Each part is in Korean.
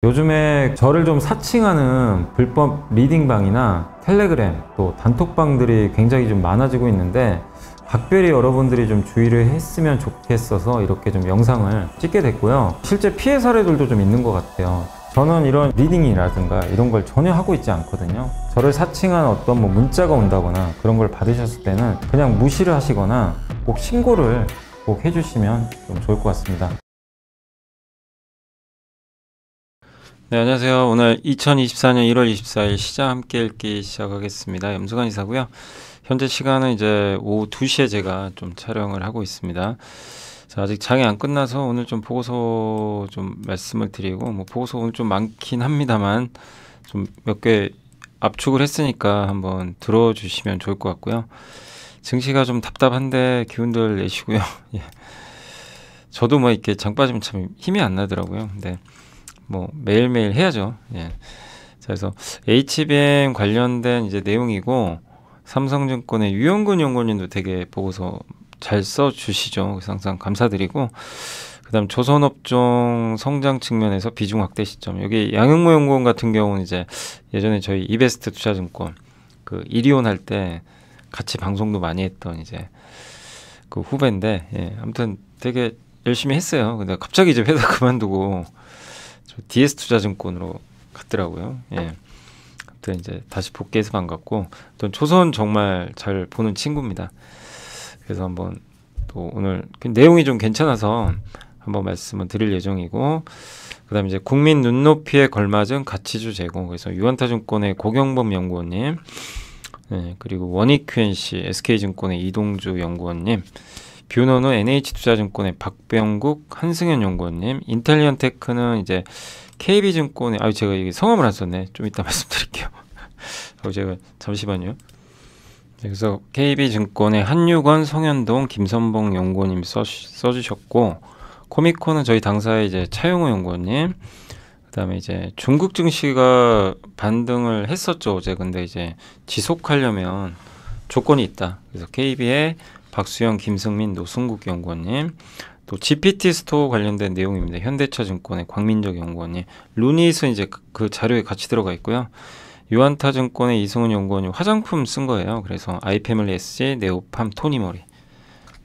요즘에 저를 좀 사칭하는 불법 리딩방이나 텔레그램 또 단톡방들이 굉장히 좀 많아지고 있는데 각별히 여러분들이 좀 주의를 했으면 좋겠어서 이렇게 좀 영상을 찍게 됐고요. 실제 피해 사례들도 좀 있는 것 같아요. 저는 이런 리딩이라든가 이런 걸 전혀 하고 있지 않거든요. 저를 사칭한 어떤 문자가 온다거나 그런 걸 받으셨을 때는 그냥 무시를 하시거나 꼭 신고를 꼭 해주시면 좀 좋을 것 같습니다. 네, 안녕하세요. 오늘 2024년 1월 24일 시장 함께 읽기 시작하겠습니다. 염수관 이사고요. 현재 시간은 이제 오후 2시에 제가 좀 촬영을 하고 있습니다. 자, 아직 장이 안 끝나서 오늘 좀 보고서 좀 말씀을 드리고, 보고서 오늘 좀 많긴 합니다만 좀 몇 개 압축을 했으니까 한번 들어주시면 좋을 것 같고요. 증시가 좀 답답한데 기운들 내시고요. 예. 저도 이렇게 장 빠지면 참 힘이 안 나더라고요. 근데 매일매일 해야죠. 예. 자, 그래서 HBM 관련된 이제 내용이고, 삼성증권의 유영근 연구원님도 되게 보고서 잘 써주시죠. 그래서 항상 감사드리고, 그 다음 조선업종 성장 측면에서 비중 확대 시점. 여기 양영모 연구원 같은 경우는 이제 예전에 저희 이베스트 투자증권 그 이리온 할 때 같이 방송도 많이 했던 이제 그 후배인데, 예. 아무튼 되게 열심히 했어요. 근데 갑자기 이제 회사 그만두고 DS 투자증권으로 갔더라고요. 예. 아무튼 이제 다시 복귀해서 반갑고, 또 조선 정말 잘 보는 친구입니다. 그래서 한번 또 오늘 내용이 좀 괜찮아서 한번 말씀을 드릴 예정이고, 그다음에 이제 국민 눈높이에 걸맞은 가치주 제공. 그래서 유한타증권의 고경범 연구원님, 예, 그리고 원익QNC SK증권의 이동주 연구원님, 뷰노는 NH투자증권의 박병국 한승현 연구원님, 인텔리언테크는 이제 KB증권의 제가 이게 성함을 안 썼네. 좀 이따 말씀드릴게요. 제가 잠시만요. 그래서 KB증권의 한유건, 성현동, 김선봉 연구원님 써주셨고, 코미코는 저희 당사의 이제 차용호 연구원님, 그다음에 이제 중국 증시가 반등을 했었죠 어제. 근데 이제 지속하려면 조건이 있다. 그래서 KB의 박수영, 김승민, 노승국 연구원님, 또 GPT 스토어 관련된 내용입니다. 현대차증권의 광민적 연구원님, 루닛은 이제 그 자료에 같이 들어가 있고요. 유한타증권의 이승훈 연구원이 화장품 쓴 거예요. 그래서 아이패밀리 SG, 네오팜, 토니머리,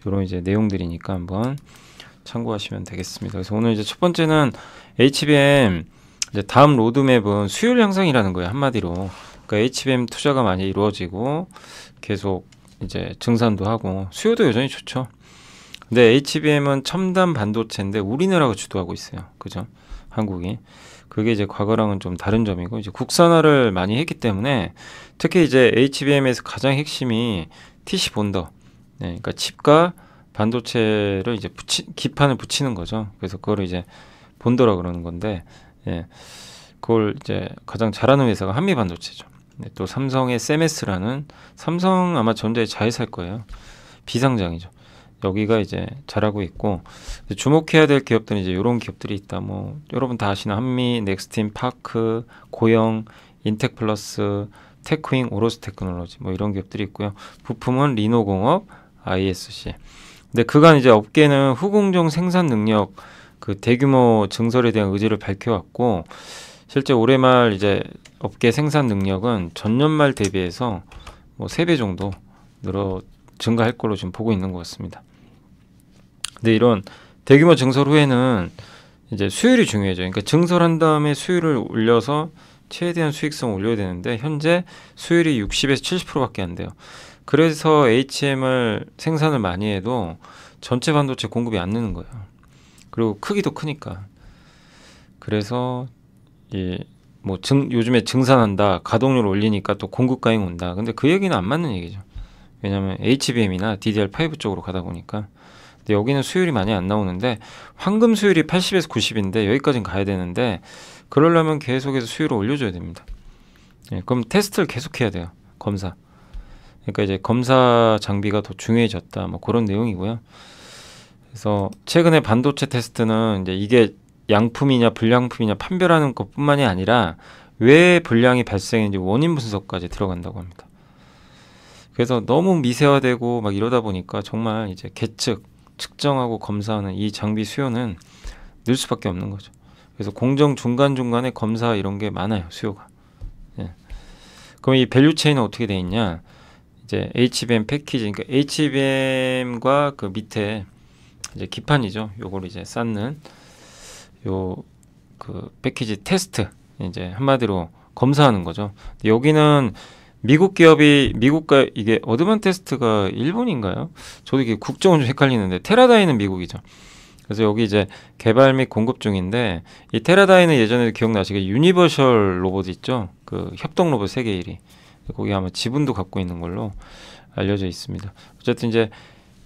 이런 이제 내용들이니까 한번 참고하시면 되겠습니다. 그래서 오늘 이제 첫 번째는 HBM 이제 다음 로드맵은 수율 향상이라는 거예요. 한마디로. 그러니까 HBM 투자가 많이 이루어지고 계속 이제 증산도 하고 수요도 여전히 좋죠. 근데 HBM은 첨단 반도체인데 우리나라가 주도하고 있어요. 그죠? 한국이. 그게 이제 과거랑은 좀 다른 점이고, 이제 국산화를 많이 했기 때문에 특히 이제 HBM에서 가장 핵심이 TC 본더. 네, 그러니까 칩과 반도체를 이제 기판을 붙이는 거죠. 그래서 그걸 이제 본더라 그러는 건데, 예, 그걸 이제 가장 잘하는 회사가 한미반도체죠. 네, 또 삼성의 세메스라는, 삼성 아마 전자에 자회사일 거예요. 비상장이죠. 여기가 이제 잘하고 있고, 주목해야 될 기업들은 이제 이런 기업들이 있다. 여러분 다 아시는 한미, 넥스틴, 파크, 고영, 인텍플러스, 테크윙, 오로스 테크놀로지 이런 기업들이 있고요. 부품은 리노공업, ISC. 근데 그간 이제 업계는 후공정 생산 능력, 그 대규모 증설에 대한 의지를 밝혀왔고, 실제 올해 말 이제 업계 생산 능력은 전년 말 대비해서 3배 정도 증가할 걸로 지금 보고 있는 것 같습니다. 근데 이런 대규모 증설 후에는 이제 수율이 중요해져. 그러니까 증설한 다음에 수율을 올려서 최대한 수익성을 올려야 되는데, 현재 수율이 60에서 70%밖에 안 돼요. 그래서 HM을 생산을 많이 해도 전체 반도체 공급이 안 느는 거예요. 그리고 크기도 크니까. 그래서 요즘에 증산한다, 가동률 올리니까 또 공급 가행 온다. 근데 그 얘기는 안 맞는 얘기죠. 왜냐면 HBM이나 DDR5 쪽으로 가다 보니까. 근데 여기는 수율이 많이 안 나오는데, 황금 수율이 80에서 90인데 여기까지는 가야 되는데, 그러려면 계속해서 수율을 올려줘야 됩니다. 예, 그럼 테스트를 계속해야 돼요. 검사. 그러니까 이제 검사 장비가 더 중요해졌다. 그런 내용이고요. 그래서 최근에 반도체 테스트는 이제 이게 양품이냐 불량품이냐 판별하는 것뿐만이 아니라 왜 불량이 발생했는지 원인 분석까지 들어간다고 합니다. 그래서 너무 미세화되고 이러다 보니까 정말 이제 측정하고 검사하는 이 장비 수요는 늘 수밖에 없는 거죠. 그래서 공정 중간중간에 검사 이런 게 많아요, 수요가. 예. 그럼 이 밸류 체인은 어떻게 돼 있냐? 이제 HBM 패키지, 그러니까 HBM과 그 밑에 이제 기판이죠. 요걸 이제 쌓는 요 그 패키지 테스트, 이제 한마디로 검사하는 거죠. 여기는 미국 기업이, 미국과 이게 어드밴테스트가 일본인가요? 저도 이게 국적은 좀 헷갈리는데 테라다이는 미국이죠. 그래서 여기 이제 개발 및 공급 중인데, 이 테라다이는 예전에 기억나시게 유니버셜 로봇 있죠? 그 협동 로봇 세계 1위. 거기 아마 지분도 갖고 있는 걸로 알려져 있습니다. 어쨌든 이제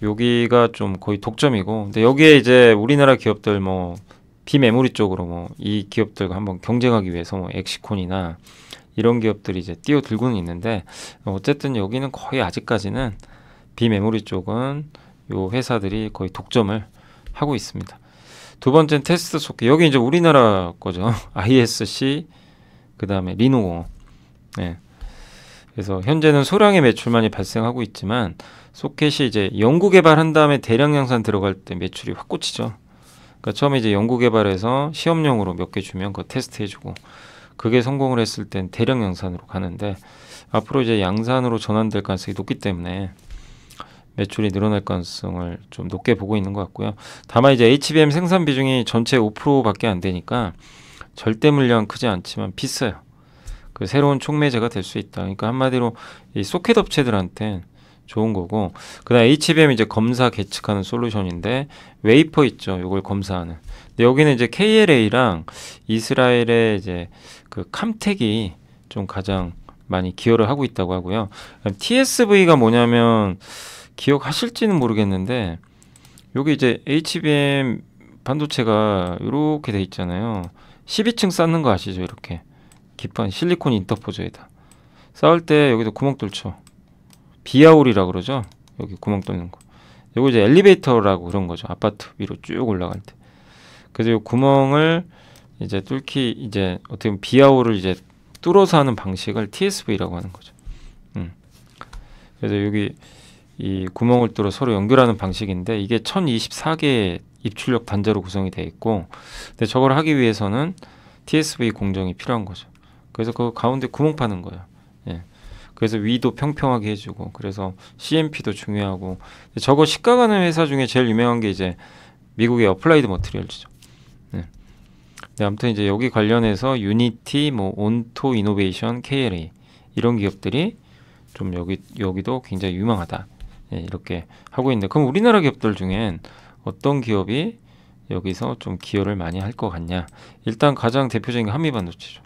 여기가 좀 거의 독점이고, 근데 여기에 이제 우리나라 기업들 뭐 비메모리 쪽으로 뭐 이 기업들과 한번 경쟁하기 위해서 뭐 엑시콘이나 이런 기업들이 이제 뛰어들고는 있는데, 어쨌든 여기는 거의 아직까지는 비메모리 쪽은 요 회사들이 거의 독점을 하고 있습니다. 두 번째는 테스트 소켓. 여기 이제 우리나라 거죠. ISC, 그 다음에 리노공. 네. 그래서 현재는 소량의 매출만이 발생하고 있지만, 소켓이 이제 연구 개발한 다음에 대량 양산 들어갈 때 매출이 확 꽂히죠. 그러니까 처음에 이제 연구 개발해서 시험용으로 몇 개 주면 그거 테스트해주고, 그게 성공을 했을 땐 대량 양산으로 가는데, 앞으로 이제 양산으로 전환될 가능성이 높기 때문에 매출이 늘어날 가능성을 좀 높게 보고 있는 것 같고요. 다만 이제 HBM 생산 비중이 전체 5%밖에 안 되니까 절대 물량 크지 않지만 비싸요. 그 새로운 촉매제가 될 수 있다. 그러니까 한마디로 이 소켓 업체들한테 좋은 거고, 그다음 HBM 이제 검사 계측하는 솔루션인데, 웨이퍼 있죠. 이걸 검사하는. 근데 여기는 이제 KLA랑 이스라엘의 이제 그 캄텍이 좀 가장 많이 기여를 하고 있다고 하고요. TSV가 뭐냐면 기억하실지는 모르겠는데, 여기 이제 HBM 반도체가 이렇게 돼 있잖아요. 12층 쌓는 거 아시죠? 이렇게 기판 실리콘 인터포저에다 쌓을 때 여기도 구멍 뚫죠. 비아울이라 그러죠. 여기 구멍 뚫는 거. 이거 이제 엘리베이터라고 그런 거죠. 아파트 위로 쭉 올라갈 때. 그래서 이 구멍을 이제 뚫기, 이제 어떻게 보면 비아울을 이제 뚫어서 하는 방식을 TSV라고 하는 거죠. 그래서 여기 이 구멍을 뚫어 서로 연결하는 방식인데, 이게 1024개의 입출력 단자로 구성이 되어 있고, 근데 저걸 하기 위해서는 TSV 공정이 필요한 거죠. 그래서 그 가운데 구멍 파는 거예요. 예. 그래서 위도 평평하게 해주고, 그래서 CMP도 중요하고. 저거 시가가는 회사 중에 제일 유명한 게 이제 미국의 어플라이드 머티리얼즈죠. 네. 네, 아무튼 이제 여기 관련해서 유니티, 뭐 온토 이노베이션, KLA 이런 기업들이 좀 여기도 굉장히 유망하다. 네, 이렇게 하고 있는데, 그럼 우리나라 기업들 중엔 어떤 기업이 여기서 좀 기여를 많이 할 것 같냐? 일단 가장 대표적인 게 한미반도체죠.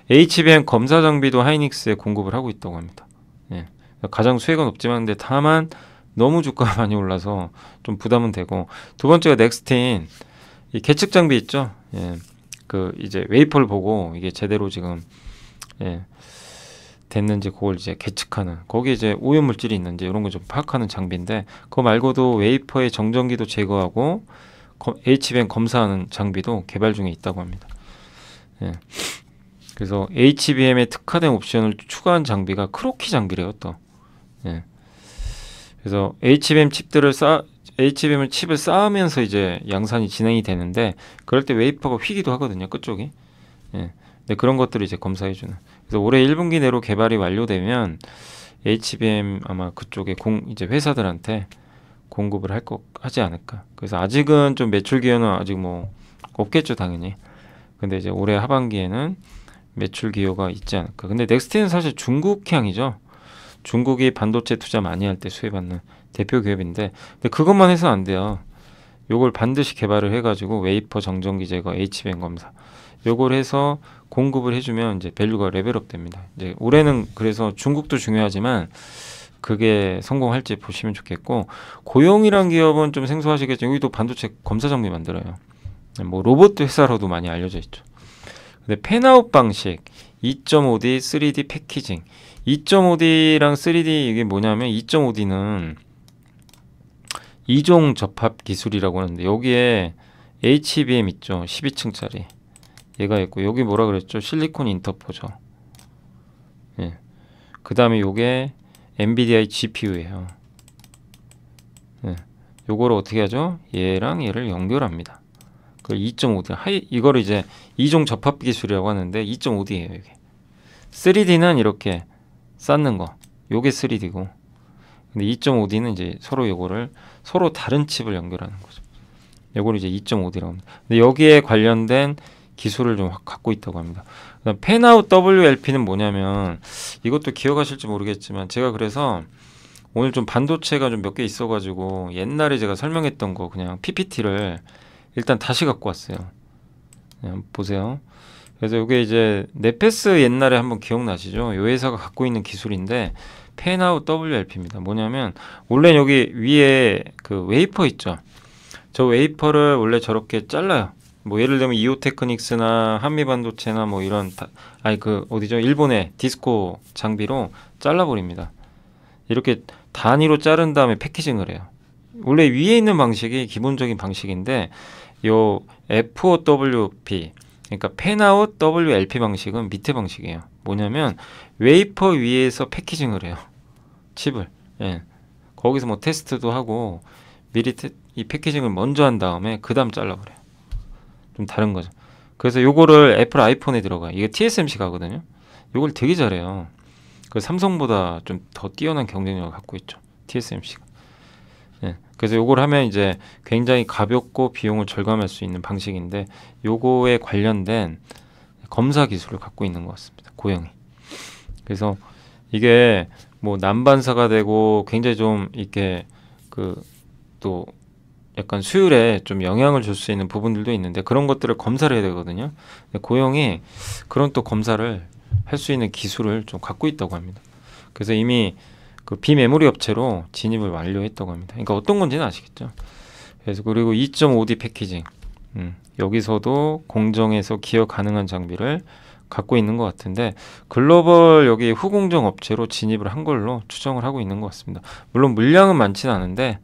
HBM 검사 장비도 하이닉스에 공급을 하고 있다고 합니다. 예. 가장 수혜가 높지만, 근데 다만 너무 주가가 많이 올라서 좀 부담은 되고, 두 번째가 넥스틴 이 계측 장비 있죠. 예. 그 이제 웨이퍼를 보고 이게 제대로 지금 됐는지 그걸 이제 계측하는, 거기에 이제 오염 물질이 있는지 이런 거 좀 파악하는 장비인데, 그거 말고도 웨이퍼의 정전기도 제거하고 HBM 검사하는 장비도 개발 중에 있다고 합니다. 예. 그래서 HBM에 특화된 옵션을 추가한 장비가 크로키 장비래요, 또. 예. 그래서 HBM을 칩을 쌓으면서 이제 양산이 진행이 되는데, 그럴 때 웨이퍼가 휘기도 하거든요, 끝쪽이. 예. 근데 그런 것들을 이제 검사해주는. 그래서 올해 1분기 내로 개발이 완료되면 HBM 아마 그쪽에 이제 회사들한테 공급을 하지 않을까. 그래서 아직은 좀 매출 기여는 아직 뭐 없겠죠, 당연히. 근데 이제 올해 하반기에는 매출 기여가 있지 않을까. 근데 넥스트는 사실 중국향이죠. 중국이 반도체 투자 많이 할 때 수혜받는 대표 기업인데, 근데 그것만 해서는 안 돼요. 요걸 반드시 개발을 해가지고 웨이퍼 정전기 제거, HBM 검사, 요걸 해서 공급을 해주면 이제 밸류가 레벨업 됩니다. 이제 올해는 그래서 중국도 중요하지만 그게 성공할지 보시면 좋겠고, 고용이란 기업은 좀 생소하시겠지만 여기도 반도체 검사 장비 만들어요. 뭐 로봇 회사로도 많이 알려져 있죠. 근데 팬아웃 방식, 2.5D, 3D 패키징. 2.5D랑 3D 이게 뭐냐면, 2.5D는 이종 접합 기술이라고 하는데, 여기에 HBM 있죠. 12층짜리. 얘가 있고, 여기 뭐라 그랬죠? 실리콘 인터포저. 예. 그 다음에 요게 NVIDIA GPU예요. 예. 요거를 어떻게 하죠? 얘랑 얘를 연결합니다. 그 2.5D 이거를 이제 이종 접합 기술이라고 하는데 2.5D예요. 이게 3D는 이렇게 쌓는 거, 요게 3D고, 근데 2.5D는 이제 서로 요거를 서로 다른 칩을 연결하는 거죠. 요걸 이제 2.5D라고 합니다. 근데 여기에 관련된 기술을 좀 갖고 있다고 합니다. 그다음 팬아웃 WLP는 뭐냐면, 이것도 기억하실지 모르겠지만 제가 그래서 오늘 좀 반도체가 좀 몇 개 있어가지고 옛날에 제가 설명했던 거 그냥 PPT를 일단 다시 갖고 왔어요. 그냥 보세요. 그래서 이게 이제 네페스 옛날에 한번 기억나시죠? 이 회사가 갖고 있는 기술인데 팬아웃 WLP입니다. 뭐냐면 원래 여기 위에 그 웨이퍼 있죠? 저 웨이퍼를 원래 저렇게 잘라요. 뭐 예를 들면 이오테크닉스나 한미반도체나 뭐 이런 그 어디죠? 일본의 디스코 장비로 잘라버립니다. 이렇게 단위로 자른 다음에 패키징을 해요. 원래 위에 있는 방식이 기본적인 방식인데 요 FOWP, 그러니까 팬아웃 WLP 방식은 밑에 방식이에요. 뭐냐면 웨이퍼 위에서 패키징을 해요. 칩을. 예. 거기서 뭐 테스트도 하고 미리 이 패키징을 먼저 한 다음에 그 다음 잘라버려요. 좀 다른 거죠. 그래서 요거를 애플 아이폰에 들어가요. 이게 TSMC 가거든요. 요걸 되게 잘해요. 그 삼성보다 좀 더 뛰어난 경쟁력을 갖고 있죠. TSMC가. 예. 그래서 요걸 하면 이제 굉장히 가볍고 비용을 절감할 수 있는 방식인데 요거에 관련된 검사 기술을 갖고 있는 것 같습니다. 고영이. 그래서 이게 뭐 난반사가 되고 굉장히 좀 이렇게 그 또 약간 수율에 좀 영향을 줄 수 있는 부분들도 있는데 그런 것들을 검사를 해야 되거든요. 고영이 그런 또 검사를 할 수 있는 기술을 좀 갖고 있다고 합니다. 그래서 이미 그 비메모리 업체로 진입을 완료했다고 합니다. 그러니까 어떤 건지는 아시겠죠? 그래서 그리고 2.5D 패키징, 여기서도 공정에서 기여 가능한 장비를 갖고 있는 것 같은데 글로벌 여기 후공정 업체로 진입을 한 걸로 추정을 하고 있는 것 같습니다. 물론 물량은 많지는 않은데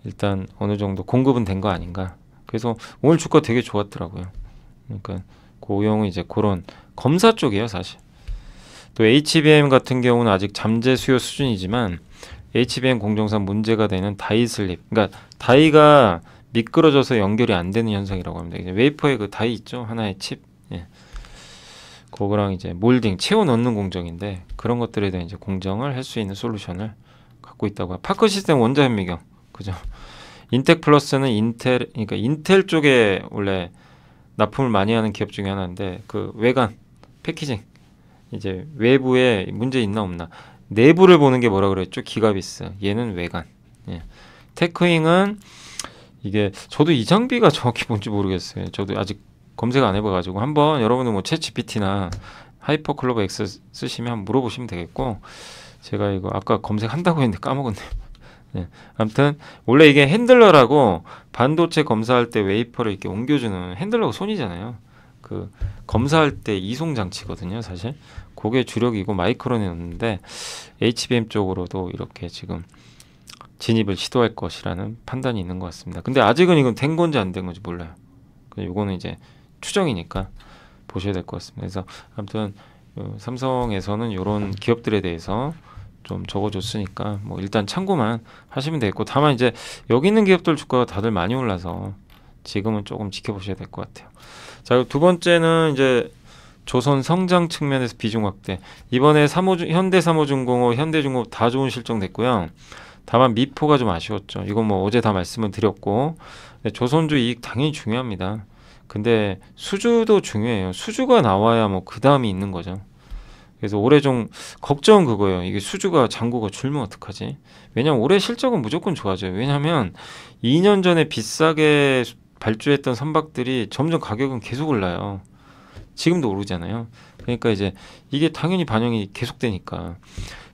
일단 어느 정도 공급은 된 거 아닌가. 그래서 오늘 주가 되게 좋았더라고요. 그러니까 고용은 이제 그런 검사 쪽이에요, 사실. 또 HBM 같은 경우는 아직 잠재 수요 수준이지만 HBM 공정상 문제가 되는 다이 슬립, 그러니까 다이가 미끄러져서 연결이 안 되는 현상이라고 합니다. 이제 웨이퍼에 그 다이 있죠, 하나의 칩. 예. 그거랑 이제 몰딩 채워 넣는 공정인데 그런 것들에 대한 이제 공정을 할 수 있는 솔루션을 갖고 있다고. 파크 시스템 원자 현미경, 그죠? 인텍 플러스는 인텔, 그러니까 인텔 쪽에 원래 납품을 많이 하는 기업 중에 하나인데 그 외관 패키징, 이제 외부에 문제 있나 없나, 내부를 보는 게 뭐라 그랬죠? 기가비스. 얘는 외관. 예. 테크잉은 이게 저도 이 장비가 정확히 뭔지 모르겠어요. 저도 아직 검색 안 해봐가지고 한번 여러분들 뭐 챗GPT나 하이퍼클로버 X 쓰시면 한번 물어보시면 되겠고, 제가 이거 아까 검색한다고 했는데 까먹었네요. 네. 아무튼 원래 이게 핸들러라고 반도체 검사할 때 웨이퍼를 이렇게 옮겨주는 핸들러가 손이잖아요. 그 검사할 때 이송 장치거든요, 사실. 그게 주력이고 마이크론에 넣는데 HBM 쪽으로도 이렇게 지금 진입을 시도할 것이라는 판단이 있는 것 같습니다. 근데 아직은 이건 된 건지 안 된 건지 몰라요. 이거는 이제 추정이니까 보셔야 될 것 같습니다. 그래서 아무튼 삼성에서는 이런 기업들에 대해서 좀 적어줬으니까 뭐 일단 참고만 하시면 되겠고, 다만 이제 여기 있는 기업들 주가가 다들 많이 올라서 지금은 조금 지켜보셔야 될 것 같아요. 자, 두 번째는 이제 조선 성장 측면에서 비중 확대. 이번에 현대 사모중공업, 현대중공업 다 좋은 실적 냈고요. 다만 미포가 좀 아쉬웠죠. 이건 뭐 어제 다 말씀을 드렸고, 조선주 이익 당연히 중요합니다. 근데 수주도 중요해요. 수주가 나와야 뭐 그 다음이 있는 거죠. 그래서 올해 좀 걱정은 그거예요. 이게 수주가 잔고가 줄면 어떡하지? 왜냐면 올해 실적은 무조건 좋아져요. 왜냐면 2년 전에 비싸게 발주했던 선박들이 점점 가격은 계속 올라요. 지금도 오르잖아요. 그러니까 이제 이게 당연히 반영이 계속되니까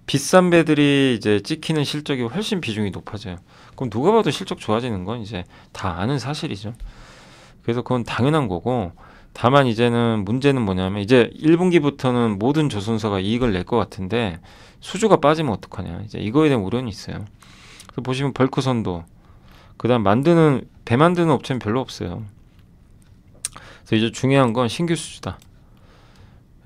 비싼 배들이 이제 찍히는 실적이 훨씬 비중이 높아져요. 그럼 누가 봐도 실적 좋아지는 건 이제 다 아는 사실이죠. 그래서 그건 당연한 거고, 다만 이제는 문제는 뭐냐면 이제 1분기부터는 모든 조선사가 이익을 낼 것 같은데 수주가 빠지면 어떡하냐, 이제 이거에 대한 우려는 있어요. 그래서 보시면 벌크선도, 그다음 배 만드는 업체는 별로 없어요. 그래서 이제 중요한 건 신규 수주다.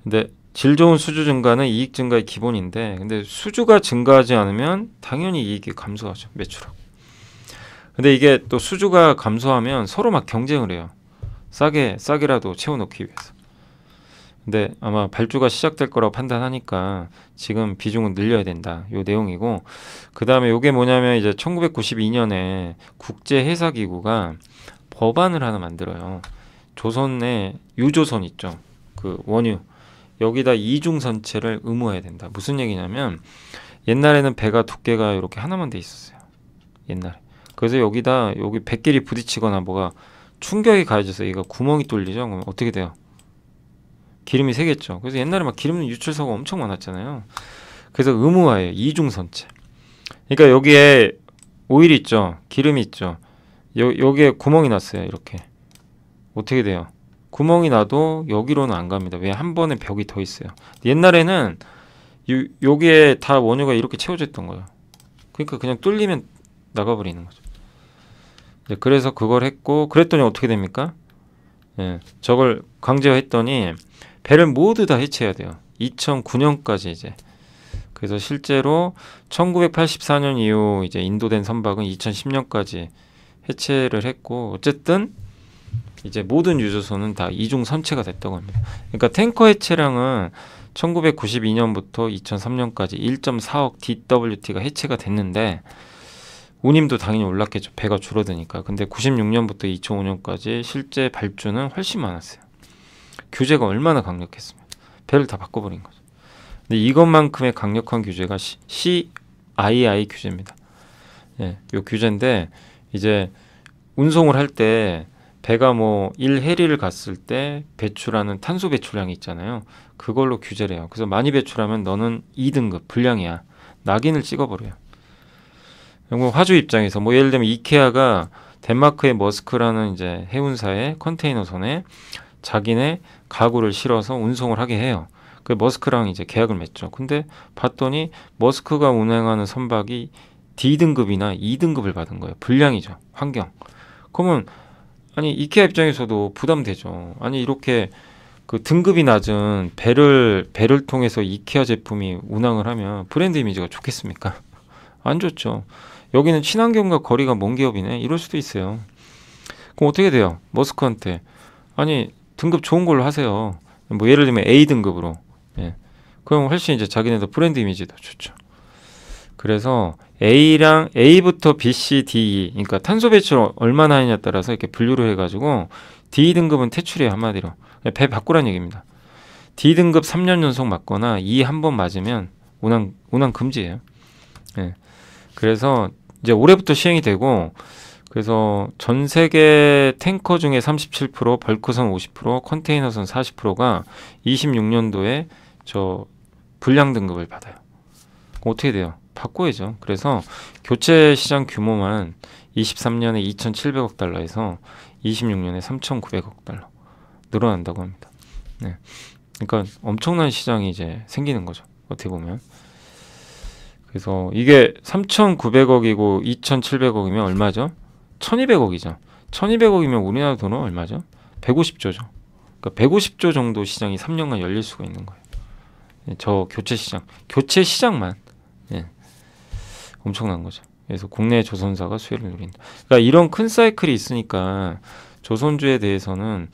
근데 질 좋은 수주 증가는 이익 증가의 기본인데, 근데 수주가 증가하지 않으면 당연히 이익이 감소하죠, 매출하고. 근데 이게 또 수주가 감소하면 서로 막 경쟁을 해요. 싸게라도 채워넣기 위해서. 근데 아마 발주가 시작될 거라고 판단하니까 지금 비중은 늘려야 된다. 요 내용이고, 그 다음에 요게 뭐냐면 이제 1992년에 국제해사기구가 법안을 하나 만들어요. 조선의 유조선 있죠. 그 원유. 여기다 이중선체를 의무화해야 된다. 무슨 얘기냐면 옛날에는 배가 두께가 이렇게 하나만 돼 있었어요. 옛날에. 그래서 여기 100개리 부딪히거나 뭐가 충격이 가해져서 얘가 구멍이 뚫리죠. 그러면 어떻게 돼요? 기름이 새겠죠. 그래서 옛날에 막 기름 유출사고 엄청 많았잖아요. 그래서 의무화예요. 이중선체. 그러니까 여기에 오일이 있죠. 기름이 있죠. 여기에 구멍이 났어요. 이렇게. 어떻게 돼요? 구멍이 나도 여기로는 안 갑니다. 왜? 한 번에 벽이 더 있어요. 옛날에는 여기에 다 원유가 이렇게 채워져 있던 거예요. 그러니까 그냥 뚫리면 나가버리는 거죠. 그래서 그걸 했고, 그랬더니 어떻게 됩니까? 예, 저걸 강제화했더니 배를 모두 다 해체해야 돼요. 2009년까지 이제. 그래서 실제로 1984년 이후 이제 인도된 선박은 2010년까지 해체를 했고, 어쨌든 이제 모든 유조선은 다 이중 선체가 됐다고 합니다. 그러니까 탱커 해체량은 1992년부터 2003년까지 1.4억 DWT가 해체가 됐는데, 운임도 당연히 올랐겠죠. 배가 줄어드니까. 근데 96년부터 2005년까지 실제 발주는 훨씬 많았어요. 규제가 얼마나 강력했으면 배를 다 바꿔버린 거죠. 근데 이것만큼의 강력한 규제가 CII 규제입니다. 예, 요 규제인데 이제 운송을 할 때 배가 뭐 1해리를 갔을 때 배출하는 탄소 배출량이 있잖아요. 그걸로 규제를 해요. 그래서 많이 배출하면 너는 2등급 불량이야. 낙인을 찍어버려요. 화주 입장에서 뭐 예를 들면 이케아가 덴마크의 머스크라는 이제 해운사의 컨테이너선에 자기네 가구를 실어서 운송을 하게 해요. 그 머스크랑 이제 계약을 맺죠. 근데 봤더니 머스크가 운행하는 선박이 D등급이나 2등급을 받은 거예요. 불량이죠. 환경. 그러면 아니 이케아 입장에서도 부담되죠. 아니 이렇게 그 등급이 낮은 배를 통해서 이케아 제품이 운항을 하면 브랜드 이미지가 좋겠습니까? 안 좋죠. 여기는 친환경과 거리가 먼 기업이네. 이럴 수도 있어요. 그럼 어떻게 돼요? 머스크한테 아니 등급 좋은 걸로 하세요. 뭐 예를 들면 A 등급으로. 예. 그럼 훨씬 이제 자기네도 브랜드 이미지도 좋죠. 그래서 A부터 B, C, D, 그러니까 탄소 배출 얼마나 하느냐에 따라서 이렇게 분류를 해가지고 D 등급은 퇴출이에요. 한마디로. 배 바꾸란 얘기입니다. D 등급 3년 연속 맞거나 E 한 번 맞으면 운항 금지예요. 예. 그래서 이제 올해부터 시행이 되고, 그래서 전 세계 탱커 중에 37%, 벌크선 50%, 컨테이너선 40%가 26년도에 저 불량 등급을 받아요. 어떻게 돼요? 바꿔야죠. 그래서 교체 시장 규모만 23년에 2,700억 달러에서 26년에 3,900억 달러 늘어난다고 합니다. 네. 그러니까 엄청난 시장이 이제 생기는 거죠. 어떻게 보면. 그래서 이게 3,900억이고 2,700억이면 얼마죠? 1,200억이죠. 1,200억이면 우리나라 돈은 얼마죠? 150조죠. 그러니까 150조 정도 시장이 3년간 열릴 수가 있는 거예요. 저 교체 시장만 엄청난 거죠. 그래서 국내 조선사가 수혜를 누린다. 그러니까 이런 큰 사이클이 있으니까 조선주에 대해서는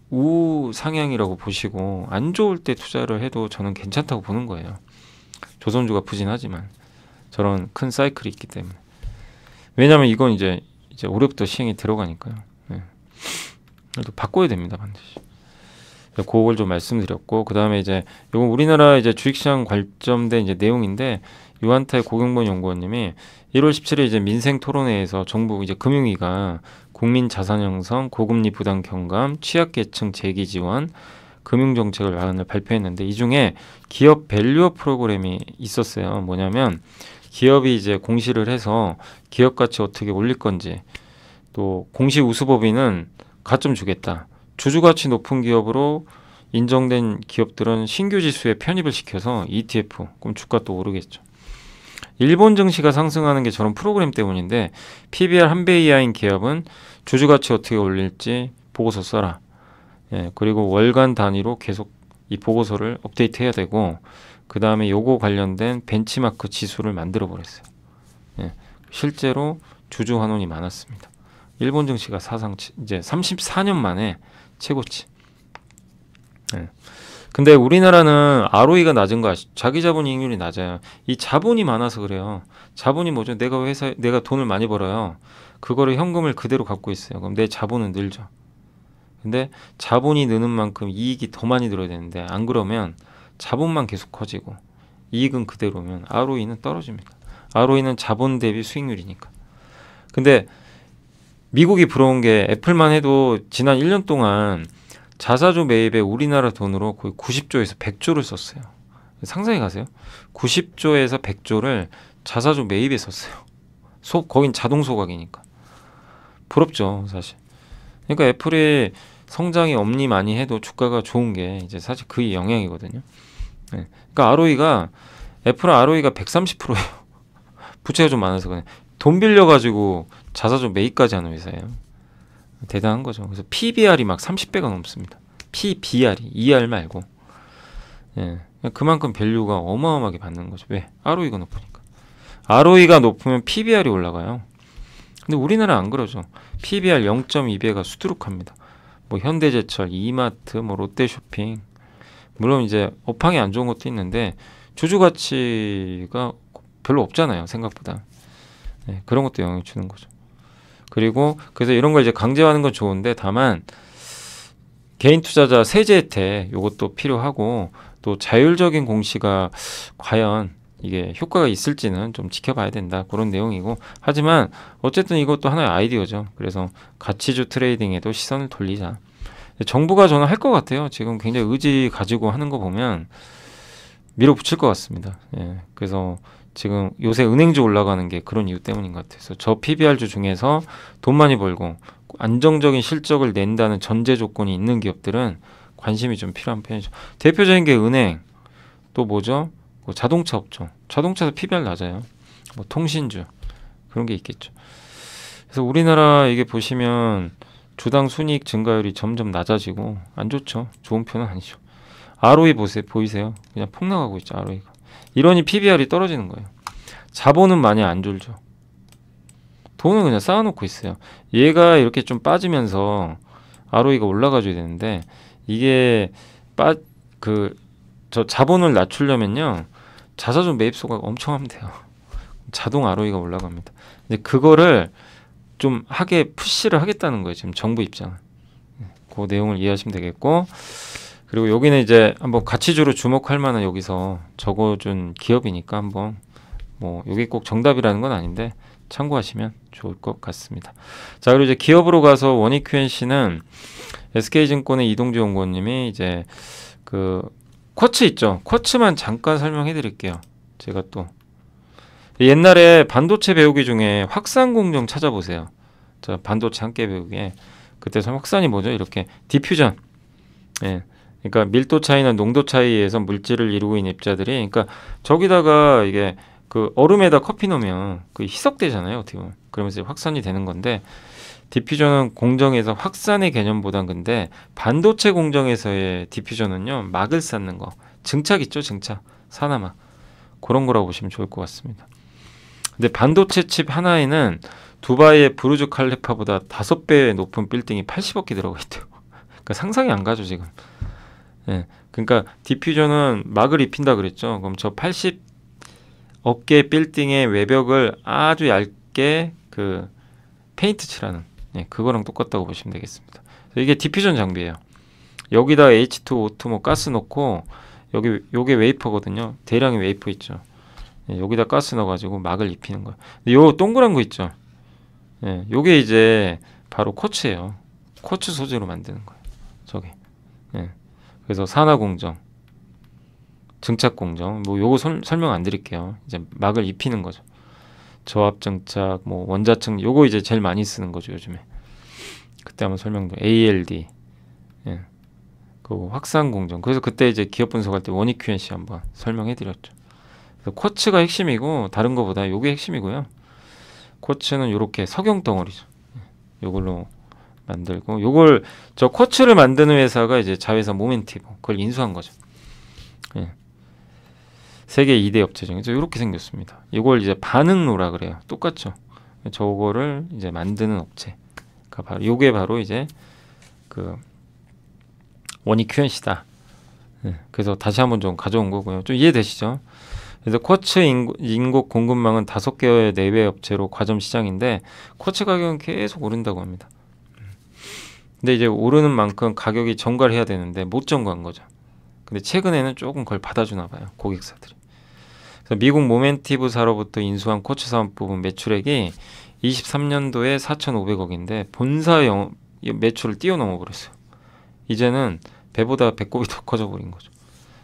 우상향이라고 보시고 안 좋을 때 투자를 해도 저는 괜찮다고 보는 거예요. 조선주가 부진하지만 저런 큰 사이클이 있기 때문에. 왜냐하면 이건 이제 올해부터 시행이 들어가니까요. 네. 그래도 바꿔야 됩니다, 반드시. 그걸 좀 말씀드렸고, 그 다음에 이제 이건 우리나라 이제 주식시장 관점된 이제 내용인데, 유한타의 고경범 연구원님이 1월 17일 이제 민생 토론회에서 정부 이제 금융위가 국민 자산 형성, 고금리 부담 경감, 취약계층 재기 지원, 금융정책을 마련을 발표했는데, 이 중에 기업 밸류업 프로그램이 있었어요. 뭐냐면 기업이 이제 공시를 해서 기업 가치 어떻게 올릴 건지, 또 공시 우수법인은 가점 주겠다. 주주 가치 높은 기업으로 인정된 기업들은 신규 지수에 편입을 시켜서 ETF, 그럼 주가 또 오르겠죠. 일본 증시가 상승하는 게 저런 프로그램 때문인데, PBR 한 배 이하인 기업은 주주 가치 어떻게 올릴지 보고서 써라. 예, 그리고 월간 단위로 계속 이 보고서를 업데이트해야 되고, 그 다음에 요거 관련된 벤치마크 지수를 만들어 버렸어요. 예, 실제로 주주 환원이 많았습니다. 일본 증시가 사상 이제 34년 만에 최고치. 예. 근데 우리나라는 ROE가 낮은 거 아시죠? 자기 자본 이익률이 낮아요. 이 자본이 많아서 그래요. 자본이 뭐죠? 내가 돈을 많이 벌어요. 그거를 현금을 그대로 갖고 있어요. 그럼 내 자본은 늘죠. 근데 자본이 느는 만큼 이익이 더 많이 들어야 되는데 안 그러면 자본만 계속 커지고 이익은 그대로면 ROE는 떨어집니다. ROE는 자본 대비 수익률이니까. 근데 미국이 부러운 게 애플만 해도 지난 1년 동안 자사주 매입에 우리나라 돈으로 거의 90조에서 100조를 썼어요. 상상해 가세요. 90조에서 100조를 자사주 매입에 썼어요. 거긴 자동 소각이니까. 부럽죠, 사실. 그러니까 애플이 성장이 엄니 많이 해도 주가가 좋은 게 이제 사실 그 영향이거든요. 네. 그러니까 ROE가 애플 ROE가 130%예요. 부채가 좀 많아서 그냥 돈 빌려가지고 자사주 매입까지 하는 회사예요. 대단한 거죠. 그래서 PBR이 막 30배가 넘습니다. PBR이 ER 말고. 예. 그만큼 밸류가 어마어마하게 받는 거죠. 왜? ROE가 높으니까. ROE가 높으면 PBR이 올라가요. 근데 우리나라 안 그러죠. PBR 0.2배가 수두룩합니다. 뭐 현대제철, 이마트, 뭐 롯데쇼핑. 물론 이제 업황이 안 좋은 것도 있는데 주주 가치가 별로 없잖아요. 생각보다. 네, 그런 것도 영향을 주는 거죠. 그리고 그래서 이런 걸 이제 강제화하는 건 좋은데 다만 개인 투자자 세제 혜택 요것도 필요하고 또 자율적인 공시가 과연 이게 효과가 있을지는 좀 지켜봐야 된다. 그런 내용이고 하지만 어쨌든 이것도 하나의 아이디어죠. 그래서 가치주 트레이딩에도 시선을 돌리자. 정부가 저는 할 것 같아요. 지금 굉장히 의지 가지고 하는 거 보면 밀어붙일 것 같습니다. 예, 그래서 지금 요새 은행주 올라가는 게 그런 이유 때문인 것 같아서 저 PBR주 중에서 돈 많이 벌고 안정적인 실적을 낸다는 전제 조건이 있는 기업들은 관심이 좀 필요한 편이죠. 대표적인 게 은행, 또 뭐죠? 뭐 자동차 업종, 자동차도 PBR 낮아요. 뭐 통신주 그런 게 있겠죠. 그래서 우리나라 이게 보시면 주당 순이익 증가율이 점점 낮아지고 안 좋죠. 좋은 편은 아니죠. ROE 보이세요? 그냥 폭락하고 있죠. ROE가. 이러니 PBR이 떨어지는 거예요. 자본은 많이 안 졸죠. 돈은 그냥 쌓아놓고 있어요. 얘가 이렇게 좀 빠지면서 ROE가 올라가줘야 되는데 이게 저 자본을 낮추려면요 자사주 매입소가 엄청 하면 돼요. 자동 ROE가 올라갑니다. 근데 그거를 좀 푸시를 하겠다는 거예요. 지금 정부 입장은. 그 내용을 이해하시면 되겠고 그리고 여기는 이제 한번 가치주로 주목할 만한 여기서 적어준 기업이니까 한번 뭐 여기 꼭 정답이라는 건 아닌데 참고하시면 좋을 것 같습니다. 자 그리고 이제 기업으로 가서 원익 QNC는 SK증권의 이동주 연구원님이 이제 그 쿼츠 있죠. 쿼츠만 잠깐 설명해 드릴게요. 제가 또 옛날에 반도체 배우기 중에 확산 공정 찾아보세요. 자 반도체 함께 배우기에 그때 확산이 뭐죠? 이렇게 디퓨전. 예. 그러니까 밀도 차이나 농도 차이에서 물질을 이루고 있는 입자들이 그러니까 저기다가 이게 그 얼음에다 커피 넣으면 그 희석되잖아요. 어떻게 보면. 그러면서 확산이 되는 건데 디퓨전은 공정에서 확산의 개념보단 근데 반도체 공정에서의 디퓨전은요. 막을 쌓는 거. 증착 있죠. 증착. 산화막. 그런 거라고 보시면 좋을 것 같습니다. 근데 반도체 칩 하나에는 두바이의 부르주 칼리파보다 5배 높은 빌딩이 80억 개 들어가 있대요. 그러니까 상상이 안 가죠 지금. 예, 그러니까 디퓨전은 막을 입힌다 그랬죠. 그럼 저 80억 개 빌딩의 외벽을 아주 얇게 그 페인트 칠하는 그거랑 똑같다고 보시면 되겠습니다. 이게 디퓨전 장비예요. 여기다 H2, O2 뭐 가스 넣고 요게 웨이퍼거든요. 대량의 웨이퍼 있죠. 여기다 가스 넣어가지고 막을 입히는 거예요. 요 동그란 거 있죠. 요게 이제 바로 쿼츠예요. 쿼츠 소재로 만드는 거예요. 저게. 그래서 산화 공정, 증착 공정, 뭐 요거 설명 안 드릴게요. 이제 막을 입히는 거죠. 저압 증착, 뭐 원자층, 요거 이제 제일 많이 쓰는 거죠 요즘에. 그때 한번 설명도 ALD, 그 확산 공정. 그래서 그때 이제 기업 분석할 때 원익 QNC 한번 설명해드렸죠. 그래서 쿼츠가 핵심이고 다른 거보다 요게 핵심이고요. 쿼츠는 요렇게 석영 덩어리죠. 요걸로 만들고 요걸 저 쿼츠를 만드는 회사가 이제 자회사 모멘티브 그걸 인수한 거죠. 세계 2대 업체 중에서 이렇게 생겼습니다. 이걸 이제 반응로라 그래요. 똑같죠. 저거를 이제 만드는 업체. 바로 요게 바로 이제 그 원익 QNC다. 그래서 다시 한번 좀 가져온 거고요. 좀 이해되시죠? 그래서 쿼츠 인곡 공급망은 5개의 내외 업체로 과점 시장인데 쿼츠 가격은 계속 오른다고 합니다. 근데 이제 오르는 만큼 가격이 전가를 해야 되는데 못 전가한 거죠. 근데 최근에는 조금 그걸 받아주나 봐요, 고객사들이. 그래서 미국 모멘티브사로부터 인수한 쿼츠 사업 부분 매출액이 23년도에 4,500억인데 본사 매출을 뛰어넘어 버렸어요. 이제는 배보다 배꼽이 더 커져 버린 거죠.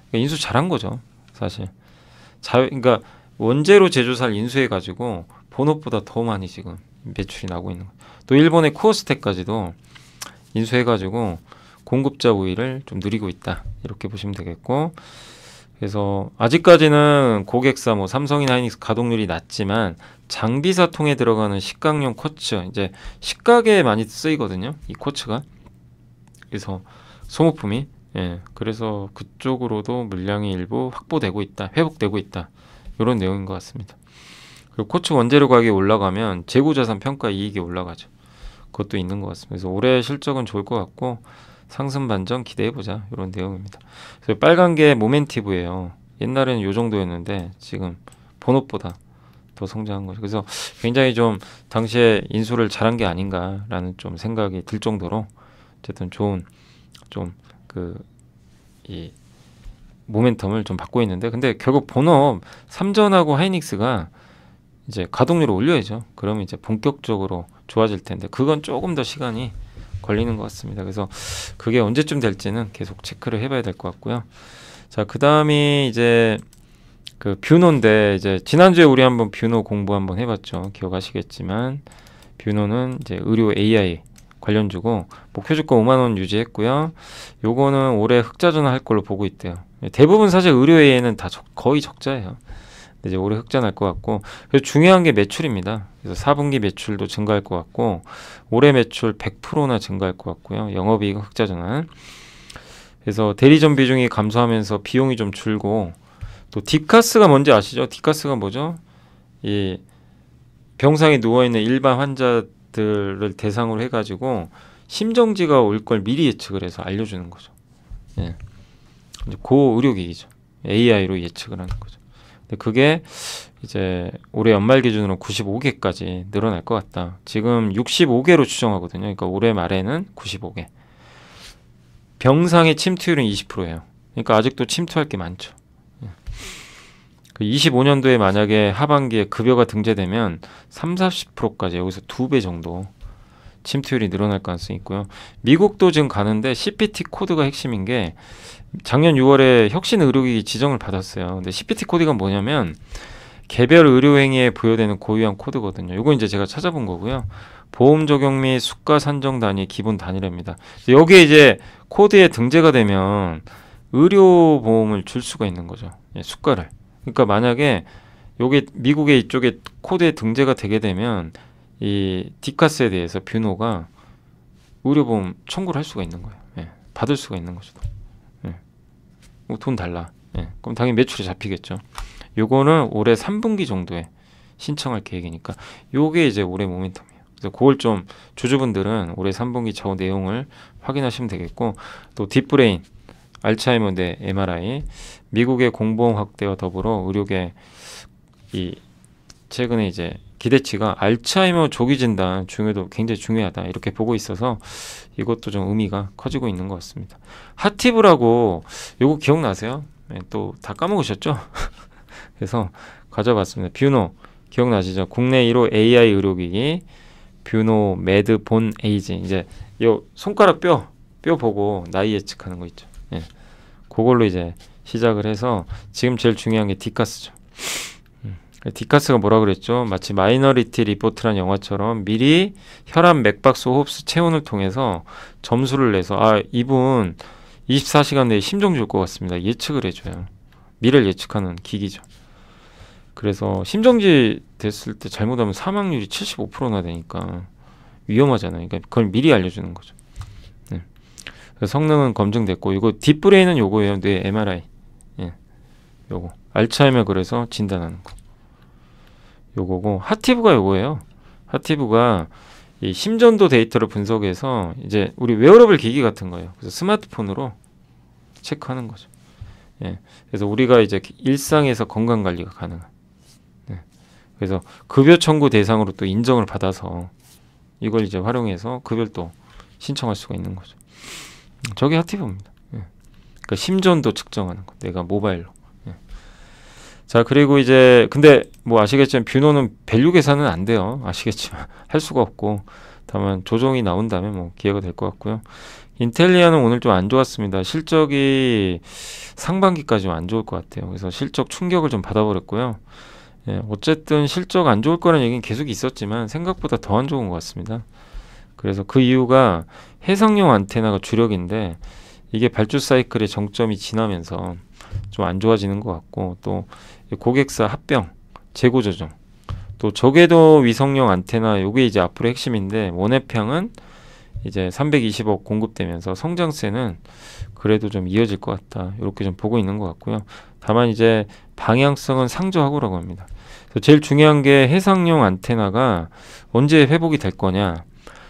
그러니까 인수 잘한 거죠, 사실. 그러니까 원재료 제조사를 인수해 가지고 본업보다 더 많이 지금 매출이 나고 있는 거예요. 또 일본의 코어스텍까지도 인수해 가지고 공급자 우위를 좀 누리고 있다, 이렇게 보시면 되겠고, 그래서 아직까지는 고객사 뭐 삼성이나 하이닉스 가동률이 낮지만 장비사 통에 들어가는 식각용 쿼츠, 이제 식각에 많이 쓰이거든요, 이 쿼츠가. 그래서 소모품이, 그래서 그쪽으로도 물량이 일부 확보되고 있다, 회복되고 있다, 이런 내용인 것 같습니다. 그리고 쿼츠 원재료 가격이 올라가면 재고자산 평가 이익이 올라가죠. 그것도 있는 것 같습니다. 그래서 올해 실적은 좋을 것 같고 상승 반전 기대해보자, 이런 내용입니다. 그래서 빨간 게 모멘티브예요. 옛날에는 요 정도였는데 지금 본업보다 더 성장한 거죠. 그래서 굉장히 좀 당시에 인수를 잘한 게 아닌가라는 좀 생각이 들 정도로 어쨌든 좋은 좀 이 모멘텀을 좀 받고 있는데, 근데 결국 본업 삼전하고 하이닉스가 이제 가동률을 올려야죠. 그러면 이제 본격적으로 좋아질 텐데 그건 조금 더 시간이 걸리는 것 같습니다. 그래서 그게 언제쯤 될지는 계속 체크를 해봐야 될 것 같고요. 자, 그 다음이 이제 그 뷰노인데, 이제 지난주에 우리 한번 뷰노 공부 한번 해봤죠. 기억하시겠지만 뷰노는 이제 의료 AI 관련주고 목표 주가 5만 원 유지했고요. 요거는 올해 흑자전환 할 걸로 보고 있대요. 대부분 사실 의료 AI는 다 거의 적자예요. 이제 올해 흑자날 것 같고, 그래서 중요한 게 매출입니다. 그래서 4분기 매출도 증가할 것 같고 올해 매출 100%나 증가할 것 같고요. 영업이익 흑자전환. 그래서 대리점 비중이 감소하면서 비용이 좀 줄고, 또 디카스가 뭔지 아시죠? 디카스가 뭐죠? 이 병상에 누워있는 일반 환자들을 대상으로 해가지고 심정지가 올 걸 미리 예측을 해서 알려주는 거죠. 고의료기기죠. AI로 예측을 하는 거죠. 근데 그게 이제 올해 연말 기준으로 95개까지 늘어날 것 같다. 지금 65개로 추정하거든요. 그러니까 올해 말에는 95개. 병상의 침투율은 20%예요. 그러니까 아직도 침투할 게 많죠. 그 25년도에 만약에 하반기에 급여가 등재되면 30-40%까지, 여기서 2배 정도 침투율이 늘어날 가능성이 있고요. 미국도 지금 가는데 CPT 코드가 핵심인 게, 작년 6월에 혁신 의료기기 지정을 받았어요. 근데 CPT 코드가 뭐냐면 개별 의료행위에 부여되는 고유한 코드거든요. 이거 이제 제가 찾아본 거고요. 보험 적용 및 수가 산정 단위 기본 단위랍니다. 여기에 이제 코드에 등재가 되면 의료 보험을 줄 수가 있는 거죠. 수가를. 그러니까 만약에 요게 미국의 이쪽에 코드에 등재가 되게 되면 이 디카스에 대해서 뷰노가 의료보험 청구를 할 수가 있는 거예요. 받을 수가 있는 거죠. 돈 달라. 그럼 당연히 매출이 잡히겠죠. 요거는 올해 3분기 정도에 신청할 계획이니까 요게 이제 올해 모멘텀이에요. 그래서 그걸 좀 주주분들은 올해 3분기 저 내용을 확인하시면 되겠고, 또 딥브레인, 알츠하이머 대 MRI, 미국의 공보험 확대와 더불어 의료계 이 최근에 이제 기대치가 알츠하이머 조기 진단 중요도 굉장히 중요하다, 이렇게 보고 있어서 이것도 좀 의미가 커지고 있는 것 같습니다. 하티브라고 요거 기억나세요? 또 다 까먹으셨죠? 그래서 가져봤습니다. 뷰노 기억나시죠? 국내 1호 AI 의료기기 뷰노 매드 본 에이지. 이제 요 손가락 뼈 보고 나이 예측하는 거 있죠. 그걸로 이제 시작을 해서 지금 제일 중요한 게 디카스죠. 디카스가 뭐라 그랬죠? 마치 마이너리티 리포트란 영화처럼 미리 혈압, 맥박수, 호흡수, 체온을 통해서 점수를 내서 이분 24시간 내에 심정 줄 것 같습니다, 예측을 해줘요. 미래를 예측하는 기기죠. 그래서 심정지 됐을 때 잘못하면 사망률이 75%나 되니까 위험하잖아요. 그러니까 그걸 미리 알려주는 거죠. 성능은 검증됐고, 이거 딥브레인은 요거예요. 뇌 MRI. 요거 알츠하이머 그래서 진단하는 거 요거고, 하티브가 요거예요. 하티브가 이 심전도 데이터를 분석해서 이제 우리 웨어러블 기기 같은 거예요. 그래서 스마트폰으로 체크하는 거죠. 예. 그래서 우리가 이제 일상에서 건강 관리가 가능한. 예. 그래서 급여 청구 대상으로 또 인정을 받아서 이걸 이제 활용해서 급여를 또 신청할 수가 있는 거죠. 저게 핫티브입니다. 예. 그러니까 심전도 측정하는 거. 내가 모바일로. 예. 자, 그리고 이제 근데 뭐 아시겠지만 뷰노는 밸류 계산은 안 돼요. 아시겠지만 할 수가 없고 다만 조정이 나온다면 뭐 기회가 될 것 같고요. 인텔리아는 오늘 좀 안 좋았습니다. 실적이 상반기까지 안 좋을 것 같아요. 그래서 실적 충격을 좀 받아버렸고요. 예, 어쨌든 실적 안 좋을 거라는 얘기는 계속 있었지만 생각보다 더 안 좋은 것 같습니다. 그래서 그 이유가 해상용 안테나가 주력인데 이게 발주 사이클의 정점이 지나면서 좀 안 좋아지는 것 같고 또 고객사 합병, 재고 조정, 또 저궤도 위성용 안테나 요게 이제 앞으로 핵심인데 원해평은 이제 320억 공급되면서 성장세는 그래도 좀 이어질 것 같다. 이렇게 좀 보고 있는 것 같고요. 다만 이제 방향성은 상저하고라고 합니다. 그래서 제일 중요한 게 해상용 안테나가 언제 회복이 될 거냐.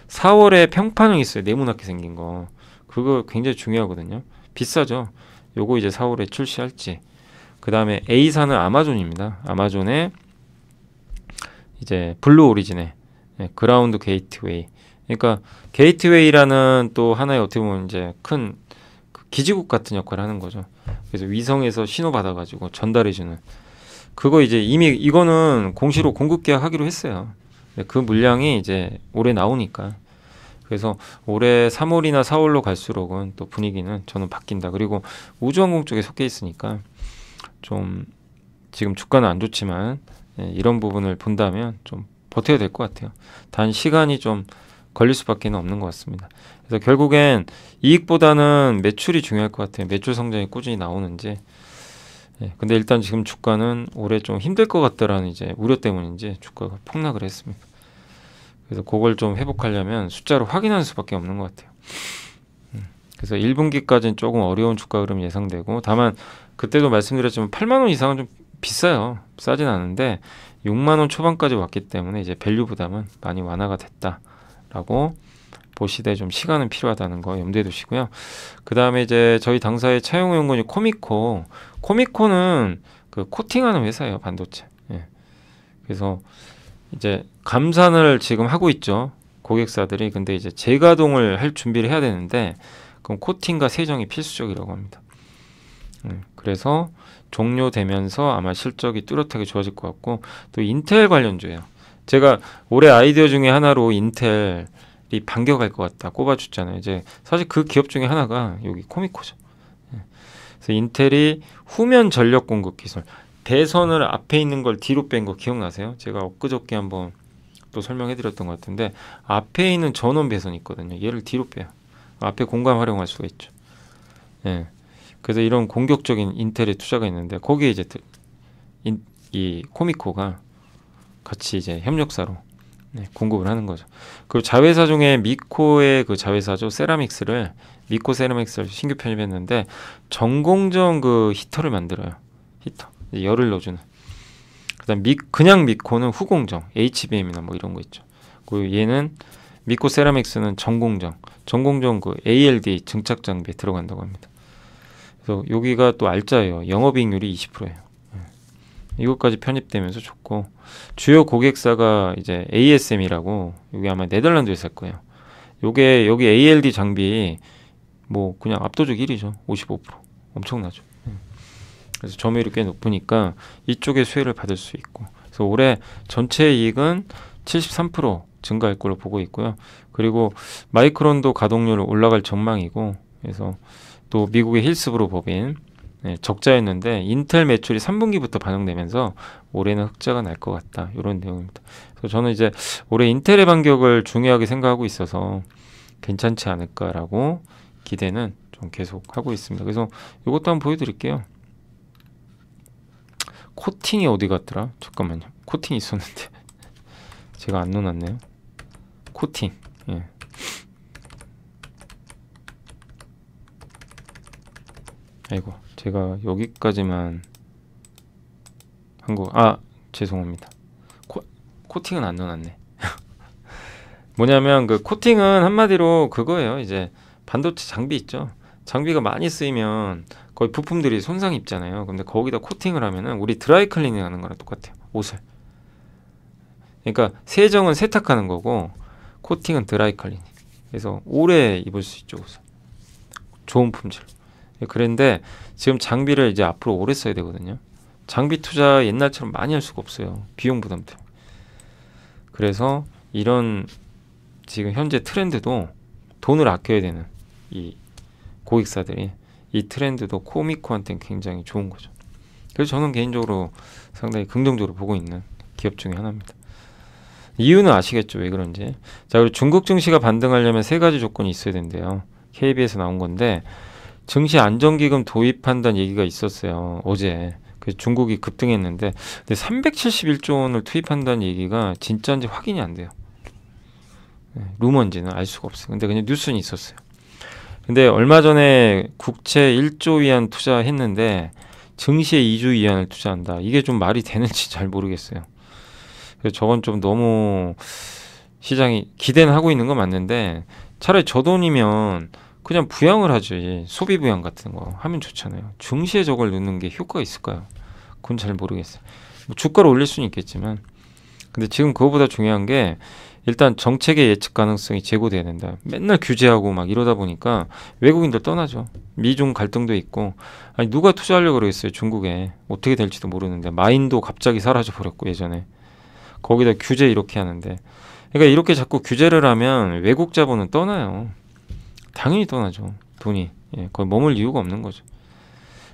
4월에 평판형 있어요. 네모나게 생긴 거. 그거 굉장히 중요하거든요. 비싸죠. 요거 이제 4월에 출시할지. 그 다음에 A사는 아마존입니다. 아마존의 이제 블루 오리진의 그라운드 게이트웨이. 그러니까 게이트웨이라는 또 하나의 어떻게 보면 이제 큰 기지국 같은 역할을 하는 거죠. 그래서 위성에서 신호 받아가지고 전달해주는 그거 이제 이미 이거는 공시로 공급 계약하기로 했어요. 그 물량이 이제 올해 나오니까 그래서 올해 3월이나 4월로 갈수록은 또 분위기는 저는 바뀐다. 그리고 우주항공 쪽에 속해 있으니까 좀 지금 주가는 안 좋지만 이런 부분을 본다면 좀 버텨야 될 것 같아요. 단 시간이 좀 걸릴 수밖에 없는 것 같습니다. 그래서 결국엔 이익보다는 매출이 중요할 것 같아요. 매출 성장이 꾸준히 나오는지. 근데 일단 지금 주가는 올해 좀 힘들 것 같다라는 이제 우려 때문인지 주가가 폭락을 했습니다. 그래서 그걸 좀 회복하려면 숫자로 확인하는 수밖에 없는 것 같아요. 그래서 1분기까지는 조금 어려운 주가 흐름 예상되고 다만 그때도 말씀드렸지만 8만 원 이상은 좀 비싸요. 싸진 않은데 6만 원 초반까지 왔기 때문에 이제 밸류 부담은 많이 완화가 됐다라고 보시되 좀 시간은 필요하다는 거 염두에 두시고요. 그 다음에 이제 저희 당사의 차용호 연구원이 코미코는 그 코팅하는 회사예요. 반도체. 예. 그래서 이제 감산을 지금 하고 있죠. 고객사들이. 근데 이제 재가동을 할 준비를 해야 되는데 그럼 코팅과 세정이 필수적이라고 합니다. 그래서 종료되면서 아마 실적이 뚜렷하게 좋아질 것 같고 또 인텔 관련주예요. 제가 올해 아이디어 중에 하나로 인텔이 반격할 것 같다 꼽아줬잖아요. 이제 사실 그 기업 중에 하나가 여기 코미코죠. 그래서 인텔이 후면 전력 공급 기술 배선을 앞에 있는 걸 뒤로 뺀 거 기억나세요? 제가 엊그저께 한번 또 설명해드렸던 것 같은데 앞에 있는 전원 배선이 있거든요. 얘를 뒤로 빼요. 앞에 공간 활용할 수가 있죠. 예. 그래서 이런 공격적인 인텔의 투자가 있는데 거기에 이제 이 코미코가 같이 이제 협력사로 공급을 하는 거죠. 그리고 자회사 중에 미코의 그 자회사죠. 세라믹스를 미코 세라믹스를 신규 편입했는데 전공정 그 히터를 만들어요. 히터 열을 넣어주는. 그다음 그냥 미코는 후공정 HBM이나 뭐 이런 거 있죠. 그리고 얘는 미코 세라믹스는 전공정 그 ALD 증착 장비에 들어간다고 합니다. 그래서 여기가 또 알짜예요. 영업이익률이 20%예요. 이것까지 편입되면서 좋고 주요 고객사가 이제 ASM이라고 여기 아마 네덜란드 회사일 거예요. 요게 여기 ALD 장비 뭐 그냥 압도적 1위죠. 55% 엄청나죠. 그래서 점유율이 꽤 높으니까 이쪽에 수혜를 받을 수 있고 그래서 올해 전체 이익은 73% 증가할 걸로 보고 있고요. 그리고 마이크론도 가동률 올라갈 전망이고 그래서 또 미국의 힐스브로 법인 적자였는데 인텔 매출이 3분기부터 반영되면서 올해는 흑자가 날 것 같다. 이런 내용입니다. 그래서 저는 이제 올해 인텔의 반격을 중요하게 생각하고 있어서 괜찮지 않을까라고 기대는 좀 계속 하고 있습니다. 그래서 이것도 한번 보여드릴게요. 코팅이 어디 갔더라? 잠깐만요. 코팅이 있었는데 제가 안 넣어놨네요. 코팅. 예. 아이고 제가 여기까지만 한 거. 죄송합니다. 코팅은 안 넣어놨네. 뭐냐면 그 코팅은 한마디로 그거예요. 이제 반도체 장비 있죠. 장비가 많이 쓰이면 거의 부품들이 손상 입잖아요. 근데 거기다 코팅을 하면은 우리 드라이 클리닝 하는 거랑 똑같아요. 옷을. 그러니까 세정은 세탁하는 거고 코팅은 드라이 클리닝. 그래서 오래 입을 수 있죠. 옷을. 좋은 품질. 그런데 지금 장비를 이제 앞으로 오래 써야 되거든요. 장비 투자 옛날처럼 많이 할 수가 없어요. 비용 부담 때문에. 그래서 이런 지금 현재 트렌드도 돈을 아껴야 되는 이 고객사들이 이 트렌드도 코미코한테는 굉장히 좋은 거죠. 그래서 저는 개인적으로 상당히 긍정적으로 보고 있는 기업 중에 하나입니다. 이유는 아시겠죠? 왜 그런지. 자, 그리고 중국 증시가 반등하려면 세 가지 조건이 있어야 된대요. KB에서 나온 건데 증시 안정기금 도입한다는 얘기가 있었어요. 어제. 그래서 중국이 급등했는데 근데 371조 원을 투입한다는 얘기가 진짜인지 확인이 안 돼요. 루머인지는 알 수가 없어요. 근데 그냥 뉴스는 있었어요. 근데 얼마 전에 국채 1조 위안 투자했는데 증시에 2조 위안을 투자한다. 이게 좀 말이 되는지 잘 모르겠어요. 그래서 저건 좀 너무 시장이 기대는 하고 있는 건 맞는데 차라리 저 돈이면 그냥 부양을 하지. 소비 부양 같은 거 하면 좋잖아요. 증시에 저걸 넣는 게 효과가 있을까요? 그건 잘 모르겠어요. 뭐 주가를 올릴 수는 있겠지만 근데 지금 그거보다 중요한 게 일단 정책의 예측 가능성이 제고돼야 된다. 맨날 규제하고 막 이러다 보니까 외국인들 떠나죠. 미중 갈등도 있고 아니 누가 투자하려고 그러겠어요. 중국에. 어떻게 될지도 모르는데 마인도 갑자기 사라져 버렸고 예전에. 거기다 규제 이렇게 하는데 그러니까 이렇게 자꾸 규제를 하면 외국 자본은 떠나요. 당연히 떠나죠. 돈이. 예, 거의 머물 이유가 없는 거죠.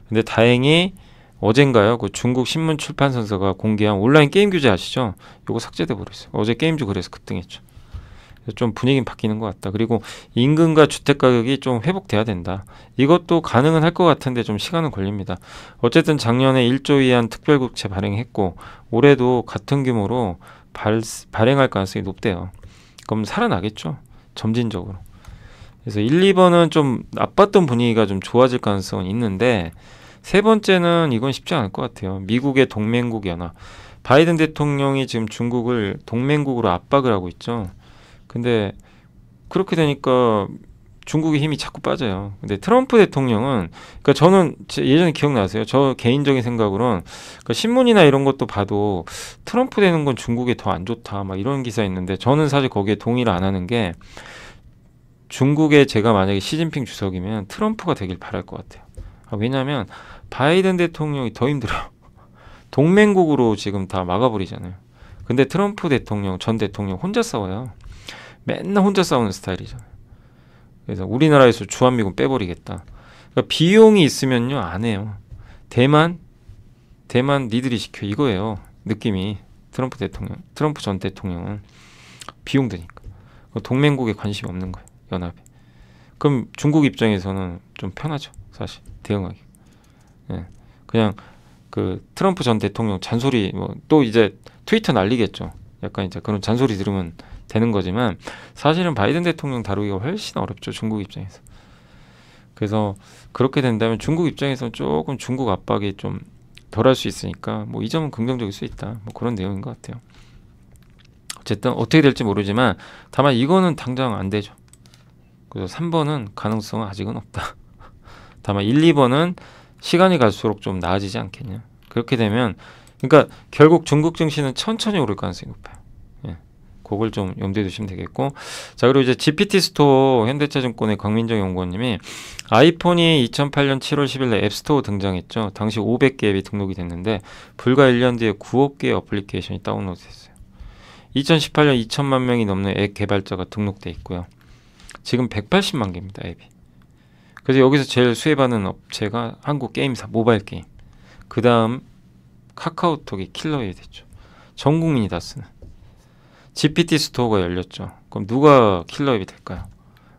근데 다행히 어젠가요? 그 중국 신문 출판사가 공개한 온라인 게임 규제 아시죠? 요거 삭제돼 버렸어요. 어제 게임주 그래서 급등했죠. 그래서 좀 분위기는 바뀌는 것 같다. 그리고 임금과 주택 가격이 좀 회복돼야 된다. 이것도 가능은 할 것 같은데 좀 시간은 걸립니다. 어쨌든 작년에 1조 위안 특별국채 발행했고 올해도 같은 규모로 발행할 가능성이 높대요. 그럼 살아나겠죠. 점진적으로. 그래서 1, 2번은 좀 나빴던 분위기가 좀 좋아질 가능성은 있는데 세 번째는 이건 쉽지 않을 것 같아요. 미국의 동맹국 연합. 바이든 대통령이 지금 중국을 동맹국으로 압박을 하고 있죠. 근데 그렇게 되니까 중국의 힘이 자꾸 빠져요. 근데 트럼프 대통령은 그러니까 저는 예전에 기억나세요. 저 개인적인 생각으로는 그러니까 신문이나 이런 것도 봐도 트럼프 되는 건 중국에 더 안 좋다 막 이런 기사 있는데 저는 사실 거기에 동의를 안 하는 게 중국에 제가 만약에 시진핑 주석이면 트럼프가 되길 바랄 것 같아요. 왜냐하면 바이든 대통령이 더 힘들어요. 동맹국으로 지금 다 막아버리잖아요. 근데 트럼프 대통령, 전 대통령 혼자 싸워요. 맨날 혼자 싸우는 스타일이잖아요. 그래서 우리나라에서 주한미군 빼버리겠다. 그러니까 비용이 있으면요 안 해요. 대만 니들이 시켜 이거예요. 느낌이 트럼프 전 대통령은 비용 드니까 동맹국에 관심이 없는 거예요. 연합에. 그럼 중국 입장에서는 좀 편하죠. 사실 대응하기. 예. 그냥 그 트럼프 전 대통령 잔소리 뭐 또 이제 트위터 날리겠죠. 약간 이제 그런 잔소리 들으면 되는 거지만 사실은 바이든 대통령 다루기가 훨씬 어렵죠. 중국 입장에서. 그래서 그렇게 된다면 중국 입장에서는 조금 중국 압박이 좀 덜할 수 있으니까 뭐 이 점은 긍정적일 수 있다. 뭐 그런 내용인 것 같아요. 어쨌든 어떻게 될지 모르지만 다만 이거는 당장 안 되죠. 그래서 3번은 가능성은 아직은 없다. 다만 1, 2번은 시간이 갈수록 좀 나아지지 않겠냐. 그렇게 되면 그러니까 결국 중국 증시는 천천히 오를 가능성이 높아요. 예. 그걸 좀 염두에 두시면 되겠고 자 그리고 이제 GPT 스토어 현대차증권의 광민정 연구원님이 아이폰이 2008년 7월 10일에 앱스토어 등장했죠. 당시 500개 앱이 등록이 됐는데 불과 1년 뒤에 9억 개의 어플리케이션이 다운로드 됐어요. 2018년 2천만 명이 넘는 앱 개발자가 등록돼 있고요. 지금 180만 개입니다. 앱이. 그래서 여기서 제일 수혜받는 업체가 한국게임사 모바일 게임. 그 다음 카카오톡이 킬러앱이 됐죠. 전 국민이 다 쓰는. GPT 스토어가 열렸죠. 그럼 누가 킬러앱이 될까요?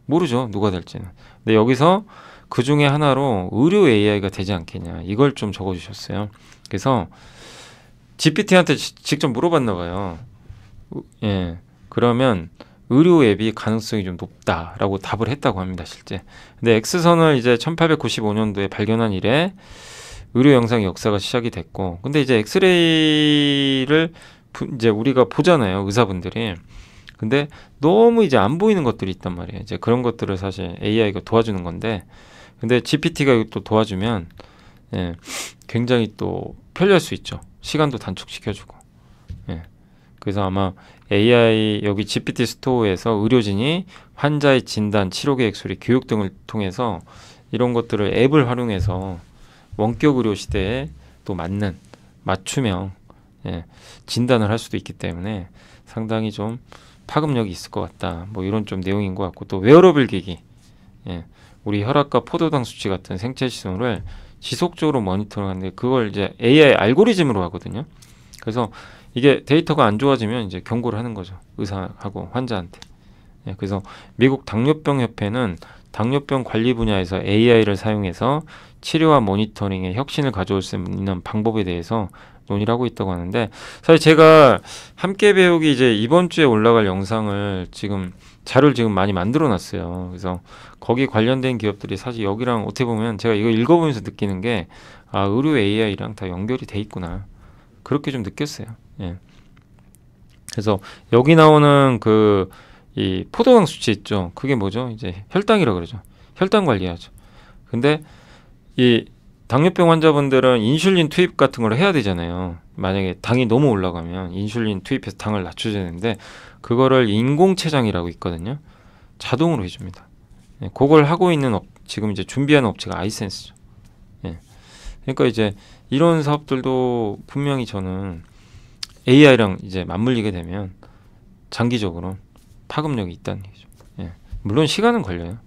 모르죠. 누가 될지는. 근데 여기서 그 중에 하나로 의료 AI가 되지 않겠냐. 이걸 좀 적어주셨어요. 그래서 GPT한테 직접 물어봤나 봐요. 예. 그러면 의료 앱이 가능성이 좀 높다라고 답을 했다고 합니다, 실제. 근데 X선을 이제 1895년도에 발견한 이래 의료 영상 역사가 시작이 됐고, 근데 이제 엑스레이를 이제 우리가 보잖아요, 의사분들이. 근데 너무 이제 안 보이는 것들이 있단 말이에요. 이제 그런 것들을 사실 AI가 도와주는 건데, 근데 GPT가 또 도와주면 예, 굉장히 또 편리할 수 있죠. 시간도 단축시켜주고. 예. 그래서 아마 AI 여기 GPT 스토어에서 의료진이 환자의 진단, 치료 계획 수리, 교육 등을 통해서 이런 것들을 앱을 활용해서 원격 의료 시대에 또 맞는 맞춤형 예, 진단을 할 수도 있기 때문에 상당히 좀 파급력이 있을 것 같다. 뭐 이런 좀 내용인 것 같고, 또 웨어러블 기기, 예, 우리 혈압과 포도당 수치 같은 생체 지수를 지속적으로 모니터링하는데 그걸 이제 AI 알고리즘으로 하거든요. 그래서 이게 데이터가 안 좋아지면 이제 경고를 하는 거죠. 의사하고 환자한테. 예, 그래서 미국 당뇨병 협회는 당뇨병 관리 분야에서 AI를 사용해서 치료와 모니터링에 혁신을 가져올 수 있는 방법에 대해서 논의를 하고 있다고 하는데, 사실 제가 함께 배우기 이제 이번 주에 올라갈 영상을 지금 자료를 지금 많이 만들어 놨어요. 그래서 거기 관련된 기업들이 사실 여기랑 어떻게 보면 제가 이거 읽어보면서 느끼는 게, 아, 의료 AI랑 다 연결이 돼 있구나. 그렇게 좀 느꼈어요. 예. 그래서 여기 나오는 그 이 포도당 수치 있죠. 그게 뭐죠? 이제 혈당이라고 그러죠. 혈당 관리하죠. 근데 이 당뇨병 환자분들은 인슐린 투입 같은 걸 해야 되잖아요. 만약에 당이 너무 올라가면 인슐린 투입해서 당을 낮춰줘야 되는데, 그거를 인공췌장이라고 있거든요. 자동으로 해줍니다. 예, 그걸 하고 있는 지금 이제 준비하는 업체가 아이센스죠. 예. 그러니까 이제 이런 사업들도 분명히 저는 AI랑 이제 맞물리게 되면 장기적으로 파급력이 있다는 얘기죠. 예. 물론 시간은 걸려요.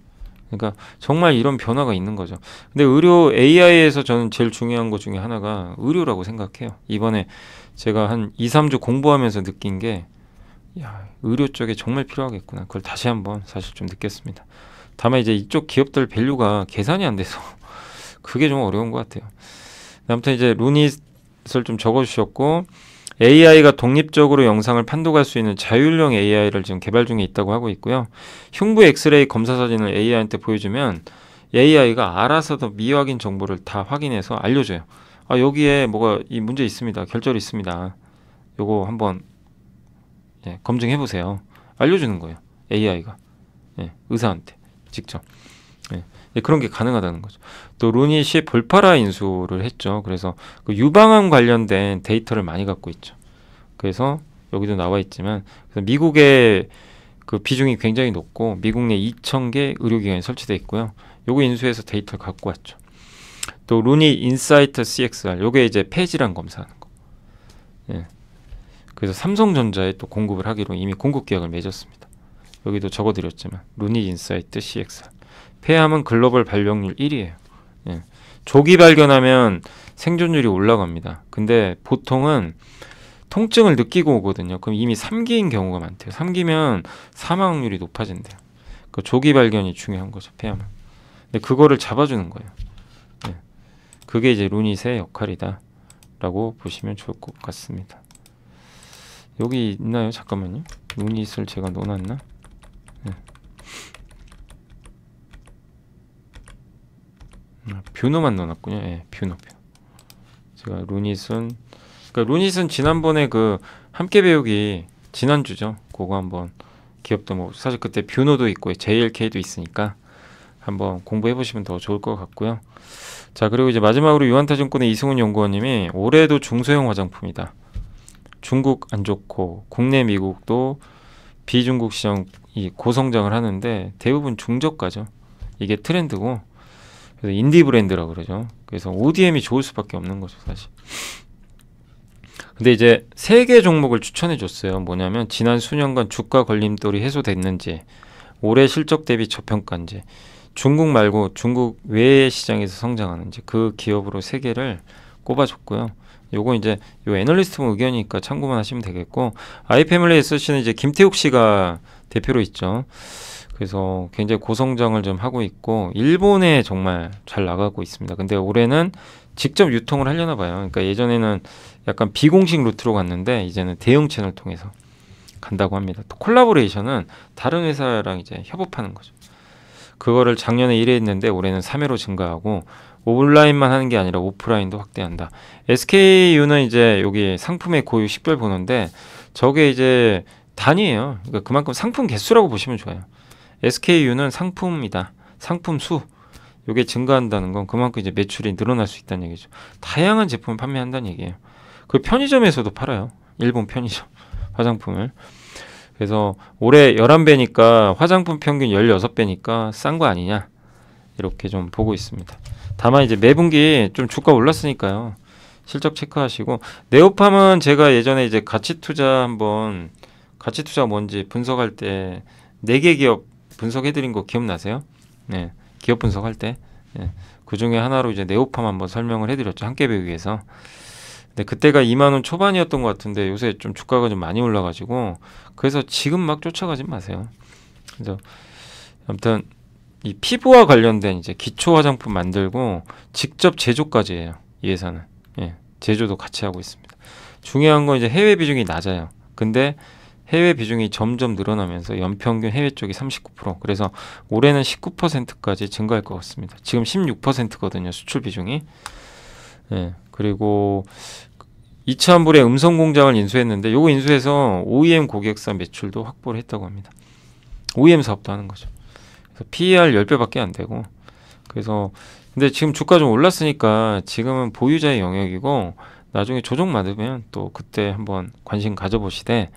그러니까 정말 이런 변화가 있는 거죠. 근데 의료 AI에서 저는 제일 중요한 것 중에 하나가 의료라고 생각해요. 이번에 제가 한 2, 3주 공부하면서 느낀 게, 야, 의료 쪽에 정말 필요하겠구나. 그걸 다시 한번 사실 좀 느꼈습니다. 다만 이제 이쪽 기업들 밸류가 계산이 안 돼서 그게 좀 어려운 것 같아요. 아무튼 이제 루닛을 좀 적어주셨고, AI가 독립적으로 영상을 판독할 수 있는 자율형 AI를 지금 개발 중에 있다고 하고 있고요. 흉부 엑스레이 검사 사진을 AI한테 보여주면 AI가 알아서 더 미확인 정보를 다 확인해서 알려줘요. 아, 여기에 뭐가 이 문제 있습니다. 결절이 있습니다. 요거 한번 예, 검증해 보세요. 알려주는 거예요. AI가 예, 의사한테 직접. 예, 그런 게 가능하다는 거죠. 또 루닛이 볼파라 인수를 했죠. 그래서 그 유방암 관련된 데이터를 많이 갖고 있죠. 그래서 여기도 나와 있지만, 그래서 미국의 그 비중이 굉장히 높고 미국 내 2,000개 의료기관이 설치되어 있고요. 요거 인수해서 데이터를 갖고 왔죠. 또 루닛 인사이트 CXR, 요게 이제 폐질환 검사하는 거. 예. 그래서 삼성전자에 또 공급을 하기로 이미 공급 계약을 맺었습니다. 여기도 적어드렸지만 루닛 인사이트 CXR. 폐암은 글로벌 발병률 1위예요. 예. 조기 발견하면 생존율이 올라갑니다. 근데 보통은 통증을 느끼고 오거든요. 그럼 이미 3기인 경우가 많대요. 3기면 사망률이 높아진대요. 그 조기 발견이 중요한 거죠, 폐암은. 근데 그거를 잡아주는 거예요. 예. 그게 이제 루닛의 역할이다 라고 보시면 좋을 것 같습니다. 여기 있나요? 잠깐만요. 루닛을 제가 넣어놨나? 예. 뷰노만 넣어놨군요. 예, 뷰노. 제가 루닛은, 그러니까 루닛은 지난번에 그 함께 배우기 지난주죠. 그거 한번 기업도 뭐 사실 그때 뷰노도 있고 JLK도 있으니까 한번 공부해 보시면 더 좋을 것 같고요. 자, 그리고 이제 마지막으로 유한타증권의 이승훈 연구원님이 올해도 중소형 화장품이다. 중국 안 좋고 국내 미국도 비중국 시장이 고성장을 하는데 대부분 중저가죠. 이게 트렌드고, 그래서 인디 브랜드라고 그러죠. 그래서 ODM이 좋을 수밖에 없는 거죠, 사실. 근데 이제 3개 종목을 추천해 줬어요. 뭐냐면 지난 수년간 주가 걸림돌이 해소됐는지, 올해 실적 대비 저평가인지, 중국 말고 중국 외의 시장에서 성장하는지, 그 기업으로 3개를 꼽아줬고요. 요거 이제 요 애널리스트 의견이니까 참고만 하시면 되겠고, 아이패밀리 SC는 이제 김태욱 씨가 대표로 있죠. 그래서 굉장히 고성장을 좀 하고 있고 일본에 정말 잘 나가고 있습니다. 근데 올해는 직접 유통을 하려나 봐요. 그러니까 예전에는 약간 비공식 루트로 갔는데 이제는 대형 채널 통해서 간다고 합니다. 또 콜라보레이션은 다른 회사랑 이제 협업하는 거죠. 그거를 작년에 1회 했는데 올해는 3회로 증가하고 온라인만 하는 게 아니라 오프라인도 확대한다. SKU는 이제 여기 상품의 고유 식별 번호인데 저게 이제 단위예요. 그러니까 그만큼 상품 개수라고 보시면 좋아요. SKU는 상품이다. 상품 수. 요게 증가한다는 건 그만큼 이제 매출이 늘어날 수 있다는 얘기죠. 다양한 제품을 판매한다는 얘기예요. 그 편의점에서도 팔아요. 일본 편의점 화장품을. 그래서 올해 11배니까 화장품 평균 16배니까 싼 거 아니냐. 이렇게 좀 보고 있습니다. 다만 이제 매분기 좀 주가 올랐으니까요. 실적 체크하시고 네오팜은 제가 예전에 이제 가치 투자가 뭔지 분석할 때 4개 기업 분석해 드린 거 기억나세요? 네. 기업 분석할 때. 네. 그 중에 하나로 이제 네오팜 한번 설명을 해 드렸죠. 함께 배우기 위해서. 근데 그때가 2만 원 초반이었던 것 같은데 요새 좀 주가가 좀 많이 올라 가지고 그래서 지금 막 쫓아가지 마세요. 그래서 아무튼 이 피부와 관련된 이제 기초 화장품 만들고 직접 제조까지 해요. 이 회사는. 예, 제조도 같이 하고 있습니다. 중요한 건 이제 해외 비중이 낮아요. 근데 해외 비중이 점점 늘어나면서 연평균 해외 쪽이 39%. 그래서 올해는 19%까지 증가할 것 같습니다. 지금 16%거든요. 수출 비중이. 예, 그리고 이차한불의 음성 공장을 인수했는데 요거 인수해서 OEM 고객사 매출도 확보를 했다고 합니다. OEM 사업도 하는 거죠. PER 10배밖에 안 되고 그래서 근데 지금 주가 좀 올랐으니까 지금은 보유자의 영역이고 나중에 조정 받으면 또 그때 한번 관심 가져보시되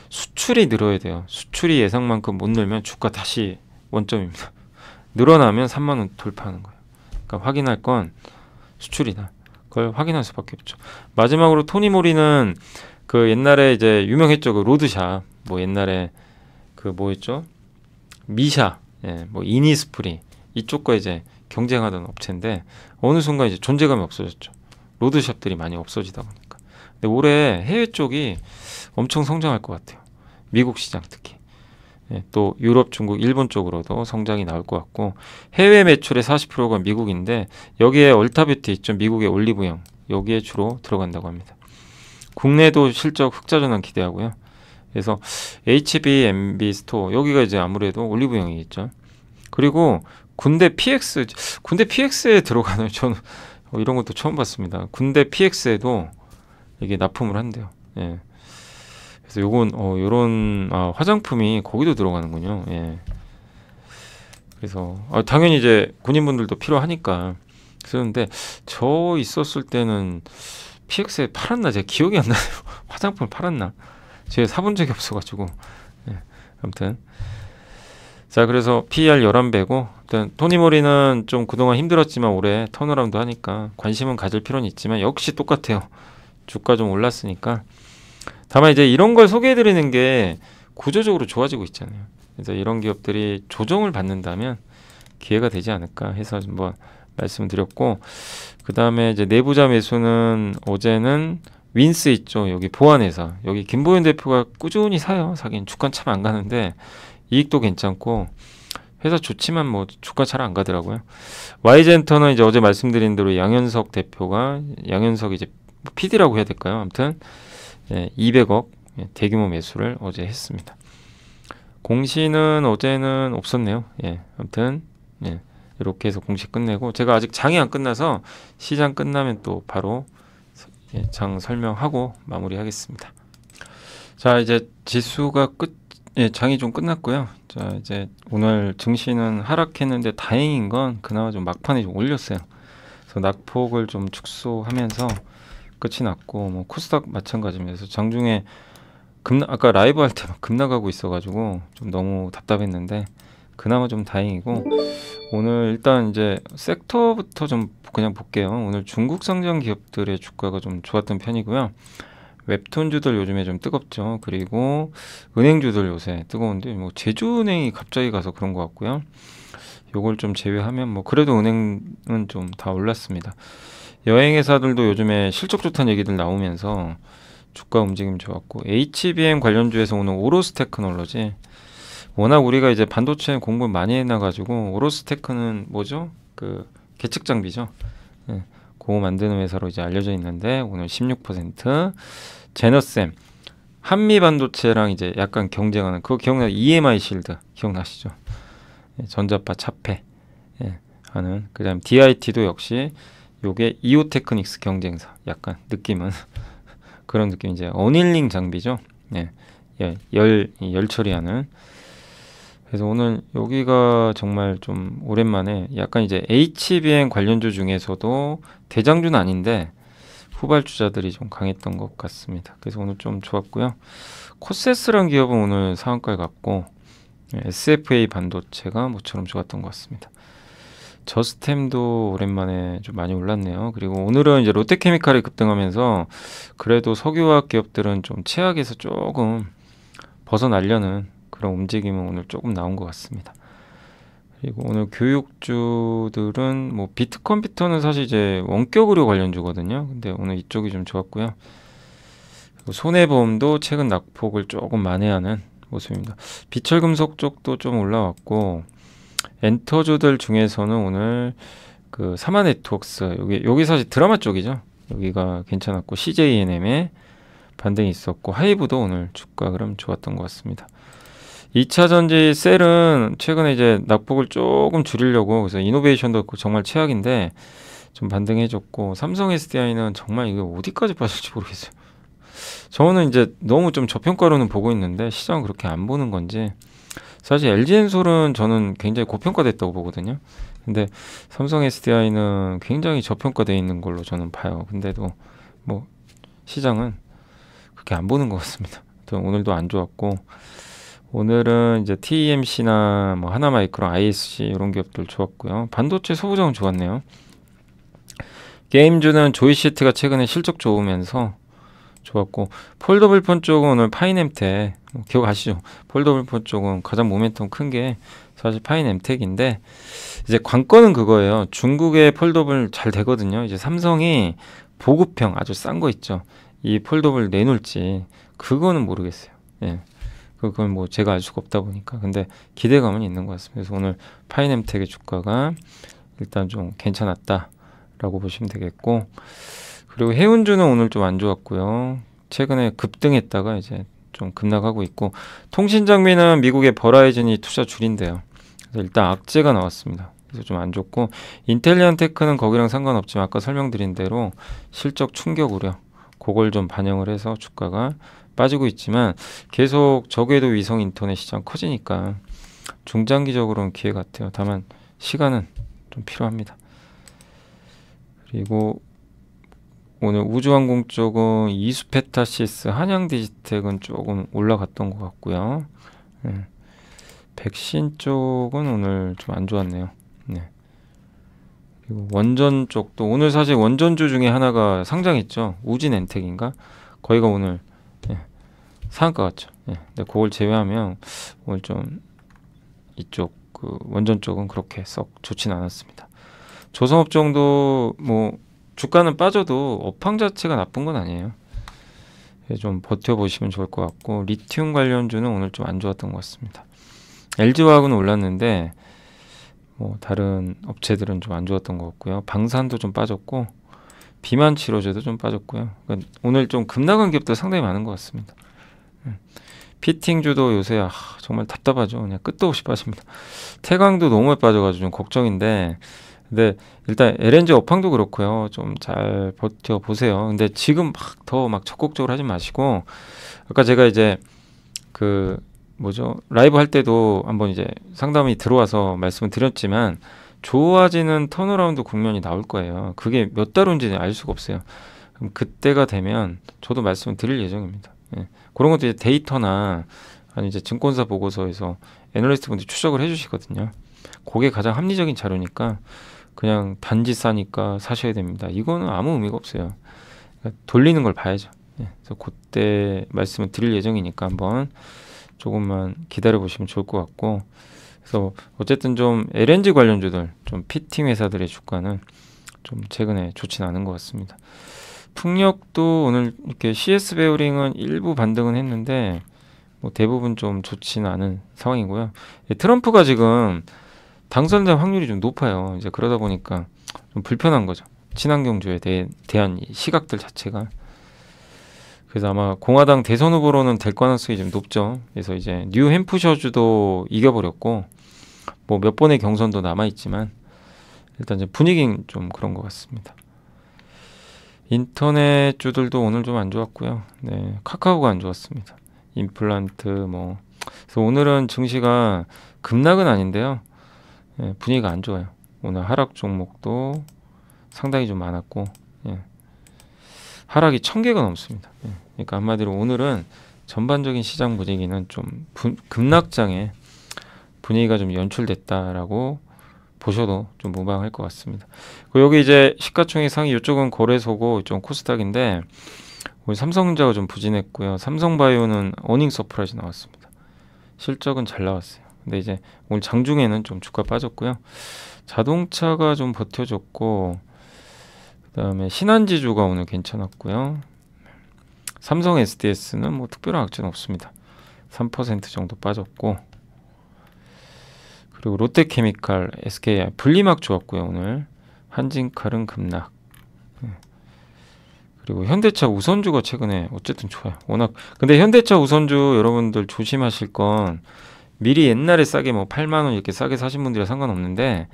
수출이 늘어야 돼요. 수출이 예상만큼 못 늘면 주가 다시 원점입니다. 늘어나면 3만 원 돌파하는 거예요. 그러니까 확인할 건 수출이다. 그걸 확인할 수밖에 없죠. 마지막으로 토니모리는 그 옛날에 이제 유명했죠. 그 로드샵 뭐 옛날에 그 뭐였죠? 미샤 예, 뭐 이니스프리 이쪽과 이제 경쟁하던 업체인데 어느 순간 이제 존재감이 없어졌죠. 로드샵들이 많이 없어지다 보니까. 근데 올해 해외 쪽이 엄청 성장할 것 같아요. 미국 시장 특히. 예, 또 유럽, 중국, 일본 쪽으로도 성장이 나올 것 같고 해외 매출의 40%가 미국인데 여기에 얼타뷰티 있죠. 미국의 올리브영 여기에 주로 들어간다고 합니다. 국내도 실적 흑자 전환 기대하고요. 그래서 HBMB 스토어 여기가 이제 아무래도 올리브영이겠죠. 그리고 군대 PX에 들어가는 저는 이런 것도 처음 봤습니다. 군대 PX에도 이게 납품을 한대요. 예. 그래서 요건 요런 화장품이 거기도 들어가는군요. 예. 그래서 당연히 이제 군인분들도 필요하니까 쓰는데 저 있었을 때는 PX에 팔았나 제가 기억이 안 나요. 화장품을 팔았나? 제가 사본 적이 없어가지고. 예. 아무튼 자 그래서 PER 11배고 일단 토니모리는 좀 그동안 힘들었지만 올해 턴어라운드 하니까 관심은 가질 필요는 있지만 역시 똑같아요. 주가 좀 올랐으니까 다만 이제 이런 걸 소개해드리는 게 구조적으로 좋아지고 있잖아요. 그래서 이런 기업들이 조정을 받는다면 기회가 되지 않을까 해서 한번 말씀드렸고 그 다음에 이제 내부자 매수는 어제는 윈스 있죠. 여기 보안회사 여기 김보현 대표가 꾸준히 사요. 사긴 주가 참 안 가는데 이익도 괜찮고 회사 좋지만 뭐 주가 잘 안 가더라고요. Y젠터는 이제 어제 말씀드린 대로 양현석 대표가 양현석 이제 PD라고 해야 될까요? 아무튼 200억 대규모 매수를 어제 했습니다. 공시는 어제는 없었네요. 아무튼 이렇게 해서 공시 끝내고 제가 아직 장이 안 끝나서 시장 끝나면 또 바로 장 설명하고 마무리하겠습니다. 자 이제 지수가 장이 좀 끝났고요. 자 이제 오늘 증시는 하락했는데 다행인 건 그나마 좀 막판에 좀 올렸어요. 그래서 낙폭을 좀 축소하면서 끝이 났고 뭐 코스닥 마찬가지면서 장중에 아까 라이브 할 때 막 급락하고 있어가지고 좀 너무 답답했는데 그나마 좀 다행이고 오늘 일단 이제 섹터부터 좀 그냥 볼게요. 오늘 중국 상장 기업들의 주가가 좀 좋았던 편이고요. 웹툰주들 요즘에 좀 뜨겁죠. 그리고 은행주들 요새 뜨거운데 뭐 제주은행이 갑자기 가서 그런 것 같고요. 요걸 좀 제외하면 뭐 그래도 은행은 좀 다 올랐습니다. 여행회사들도 요즘에 실적 좋다는 얘기들 나오면서 주가 움직임 좋았고 HBM 관련주에서 오늘 오로스 테크놀로지 워낙 우리가 이제 반도체 공부 많이 해놔가지고 오로스 테크는 뭐죠? 그 계측 장비죠. 그거 만드는 회사로 이제 알려져 있는데 오늘 16% 제너셈 한미 반도체랑 이제 약간 경쟁하는 그거 기억나 EMI 실드 기억나시죠? 전자파 차폐 하는 그다음 DIT도 역시 요게 이오테크닉스 경쟁사 약간 느낌은 그런 느낌 이제 어닐링 장비죠. 열 처리하는. 그래서 오늘 여기가 정말 좀 오랜만에 약간 이제 HBM 관련주 중에서도 대장주는 아닌데 후발주자들이 좀 강했던 것 같습니다. 그래서 오늘 좀 좋았고요. 코세스란 기업은 오늘 상한가에 갔고 SFA 반도체가 모처럼 좋았던 것 같습니다. 저스템도 오랜만에 좀 많이 올랐네요. 그리고 오늘은 이제 롯데케미칼이 급등하면서 그래도 석유화학 기업들은 좀 최악에서 조금 벗어나려는 그런 움직임은 오늘 조금 나온 것 같습니다. 그리고 오늘 교육주들은 뭐 비트컴퓨터는 사실 이제 원격 의료 관련주거든요. 근데 오늘 이쪽이 좀 좋았고요. 그리고 손해보험도 최근 낙폭을 조금 만회하는 모습입니다. 비철금속 쪽도 좀 올라왔고 엔터주들 중에서는 오늘 그 사마네트웍스 여기 사실 드라마 쪽이죠. 여기가 괜찮았고 CJNM의 반등이 있었고 하이브도 오늘 주가 그럼 좋았던 것 같습니다. 2차 전지 셀은 최근에 이제 낙폭을 조금 줄이려고 그래서 이노베이션도 정말 최악인데 좀 반등해줬고 삼성 SDI는 정말 이게 어디까지 빠질지 모르겠어요. 저는 이제 너무 좀 저평가로는 보고 있는데 시장은 그렇게 안 보는 건지 사실 LG엔솔은 저는 굉장히 고평가됐다고 보거든요. 근데 삼성 SDI는 굉장히 저평가되어 있는 걸로 저는 봐요. 근데도 뭐 시장은 그렇게 안 보는 것 같습니다. 오늘도 안 좋았고 오늘은 이제 TMC나 뭐 하나마이크론, ISC 이런 기업들 좋았고요. 반도체 소부장은 좋았네요. 게임주는 조이시트가 최근에 실적 좋으면서 좋았고 폴더블 폰 쪽은 오늘 파이넴텍 기억하시죠? 폴더블 폰 쪽은 가장 모멘텀 큰 게 사실 파이넴텍인데 이제 관건은 그거예요. 중국의 폴더블 잘 되거든요. 이제 삼성이 보급형 아주 싼 거 있죠. 이 폴더블 내놓을지 그거는 모르겠어요. 예. 그건 뭐 제가 알 수가 없다 보니까 근데 기대감은 있는 것 같습니다. 그래서 오늘 파이넴텍의 주가가 일단 좀 괜찮았다라고 보시면 되겠고 그리고 해운주는 오늘 좀 안 좋았고요. 최근에 급등했다가 이제 좀 급락하고 있고 통신 장비는 미국의 버라이즌이 투자 줄인대요. 그래서 일단 악재가 나왔습니다. 그래서 좀 안 좋고 인텔리안테크는 거기랑 상관없지만 아까 설명드린 대로 실적 충격 우려 그걸 좀 반영을 해서 주가가 빠지고 있지만 계속 저궤도 위성 인터넷 시장 커지니까 중장기적으로는 기회 같아요. 다만 시간은 좀 필요합니다. 그리고 오늘 우주항공 쪽은 이수페타시스, 한양디지텍은 조금 올라갔던 것 같고요. 백신 쪽은 오늘 좀 안 좋았네요. 네. 그리고 원전 쪽도 오늘 사실 원전주 중에 하나가 상장했죠. 우진엔텍인가? 거기가 오늘 상한가 같죠. 근데 그걸 제외하면 오늘 좀 이쪽 그 원전 쪽은 그렇게 썩 좋진 않았습니다. 조선업종도 뭐 주가는 빠져도 업황 자체가 나쁜 건 아니에요. 좀 버텨보시면 좋을 것 같고 리튬 관련주는 오늘 좀 안 좋았던 것 같습니다. LG화학은 올랐는데 뭐 다른 업체들은 좀 안 좋았던 것 같고요. 방산도 좀 빠졌고 비만 치료제도 좀 빠졌고요. 그러니까 오늘 좀 급락한 기업들 상당히 많은 것 같습니다. 피팅주도 요새 정말 답답하죠. 그냥 끝도 없이 빠집니다. 태광도 너무 많이 빠져가지고 좀 걱정인데 근데 일단 LNG 업황도 그렇고요. 좀 잘 버텨보세요. 근데 지금 더 적극적으로 하지 마시고 아까 제가 이제 그 라이브 할 때도 한번 이제 상담이 들어와서 말씀을 드렸지만 좋아지는 턴어라운드 국면이 나올 거예요. 그게 몇 달 후인지 알 수가 없어요. 그럼 그때가 되면 저도 말씀을 드릴 예정입니다. 그런 것도 이제 데이터나 아니 이제 증권사 보고서에서 애널리스트 분들이 추적을 해주시거든요. 그게 가장 합리적인 자료니까 그냥 단지 싸니까 사셔야 됩니다. 이거는 아무 의미가 없어요. 그러니까 돌리는 걸 봐야죠. 그래서 그때 말씀을 드릴 예정이니까 한번 조금만 기다려 보시면 좋을 것 같고 그래서 어쨌든 좀 LNG 관련주들 좀 피팅 회사들의 주가는 좀 최근에 좋진 않은 것 같습니다. 풍력도 오늘 이렇게 CS 베어링은 일부 반등은 했는데 뭐 대부분 좀 좋지는 않은 상황이고요. 트럼프가 지금 당선될 확률이 좀 높아요. 이제 그러다 보니까 좀 불편한 거죠. 친환경주에 대한 시각들 자체가. 그래서 아마 공화당 대선 후보로는 될 가능성이 좀 높죠. 그래서 이제 뉴햄프셔주도 이겨버렸고 뭐 몇 번의 경선도 남아있지만 일단 이제 분위기는 좀 그런 것 같습니다. 인터넷 주들도 오늘 좀 안 좋았고요. 카카오가 안 좋았습니다. 임플란트 뭐. 그래서 오늘은 증시가 급락은 아닌데요. 예, 분위기가 안 좋아요. 오늘 하락 종목도 상당히 좀 많았고, 예, 하락이 1000개가 넘습니다. 예, 그러니까 한마디로 오늘은 전반적인 시장 분위기는 좀 급락장에 분위기가 좀 연출됐다라고 보셔도 좀 무방할 것 같습니다. 그리고 여기 이제 시가총액 상위 이쪽은 거래소고 이쪽은 코스닥인데 오늘 삼성전자가 좀 부진했고요. 삼성바이오는 어닝 서프라이즈 나왔습니다. 실적은 잘 나왔어요. 근데 이제 오늘 장중에는 좀 주가 빠졌고요. 자동차가 좀 버텨줬고 그다음에 신한지주가 오늘 괜찮았고요. 삼성 SDS는 뭐 특별한 악재는 없습니다. 3% 정도 빠졌고 그리고 롯데케미칼, SKI, 분리막 좋았고요. 오늘 한진칼은 급락. 그리고 현대차 우선주가 최근에 어쨌든 좋아요. 워낙 근데 현대차 우선주 여러분들 조심하실 건 미리 옛날에 싸게 뭐 8만 원 이렇게 싸게 사신 분들이랑 상관없는데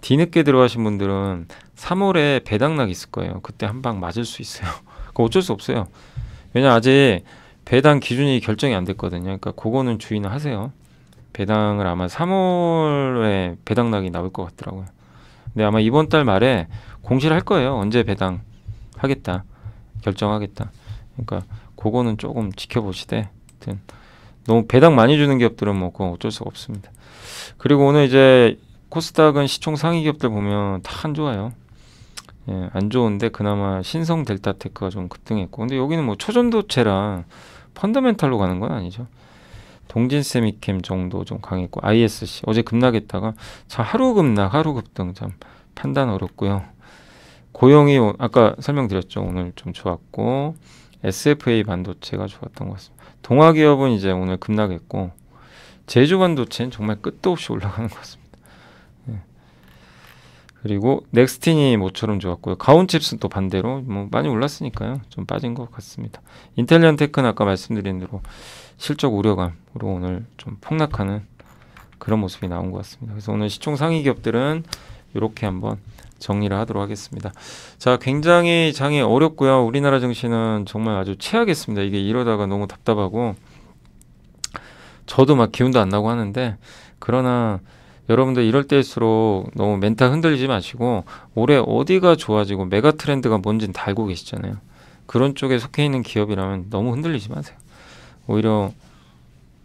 뒤늦게 들어가신 분들은 3월에 배당락 있을 거예요. 그때 한 방 맞을 수 있어요. 그거 어쩔 수 없어요. 왜냐 아직 배당 기준이 결정이 안 됐거든요. 그러니까 그거는 주의는 하세요. 배당을 아마 3월에 배당락이 나올 것 같더라고요. 근데 아마 이번 달 말에 공시를 할 거예요. 언제 배당 하겠다. 결정하겠다. 그러니까 그거는 조금 지켜보시되 하여튼 너무 배당 많이 주는 기업들은 뭐 그건 어쩔 수가 없습니다. 그리고 오늘 이제 코스닥은 시총 상위 기업들 보면 다 안 좋아요. 예, 안 좋은데 그나마 신성 델타테크가 좀 급등했고 근데 여기는 뭐 초전도체랑 펀더멘탈로 가는 건 아니죠. 동진세미캠 정도 좀 강했고 ISC 어제 급락했다가 자 하루 급락 하루 급등 참 판단 어렵고요. 고영이 아까 설명드렸죠. 오늘 좀 좋았고 SFA 반도체가 좋았던 것 같습니다. 동아기업은 이제 오늘 급락했고 제주반도체는 정말 끝도 없이 올라가는 것 같습니다. 예. 그리고 넥스틴이 모처럼 좋았고요. 가온칩스는 또 반대로 뭐 많이 올랐으니까요. 좀 빠진 것 같습니다. 인텔리언테크는 아까 말씀드린 대로 실적 우려감으로 오늘 좀 폭락하는 그런 모습이 나온 것 같습니다. 그래서 오늘 시총 상위 기업들은 이렇게 한번 정리를 하도록 하겠습니다. 자, 굉장히 장이 어렵고요. 우리나라 증시는 정말 아주 최악이었습니다. 이게 이러다가 너무 답답하고 저도 막 기운도 안 나고 하는데 그러나 여러분들 이럴 때일수록 너무 멘탈 흔들리지 마시고 올해 어디가 좋아지고 메가 트렌드가 뭔지는 다 알고 계시잖아요. 그런 쪽에 속해 있는 기업이라면 너무 흔들리지 마세요. 오히려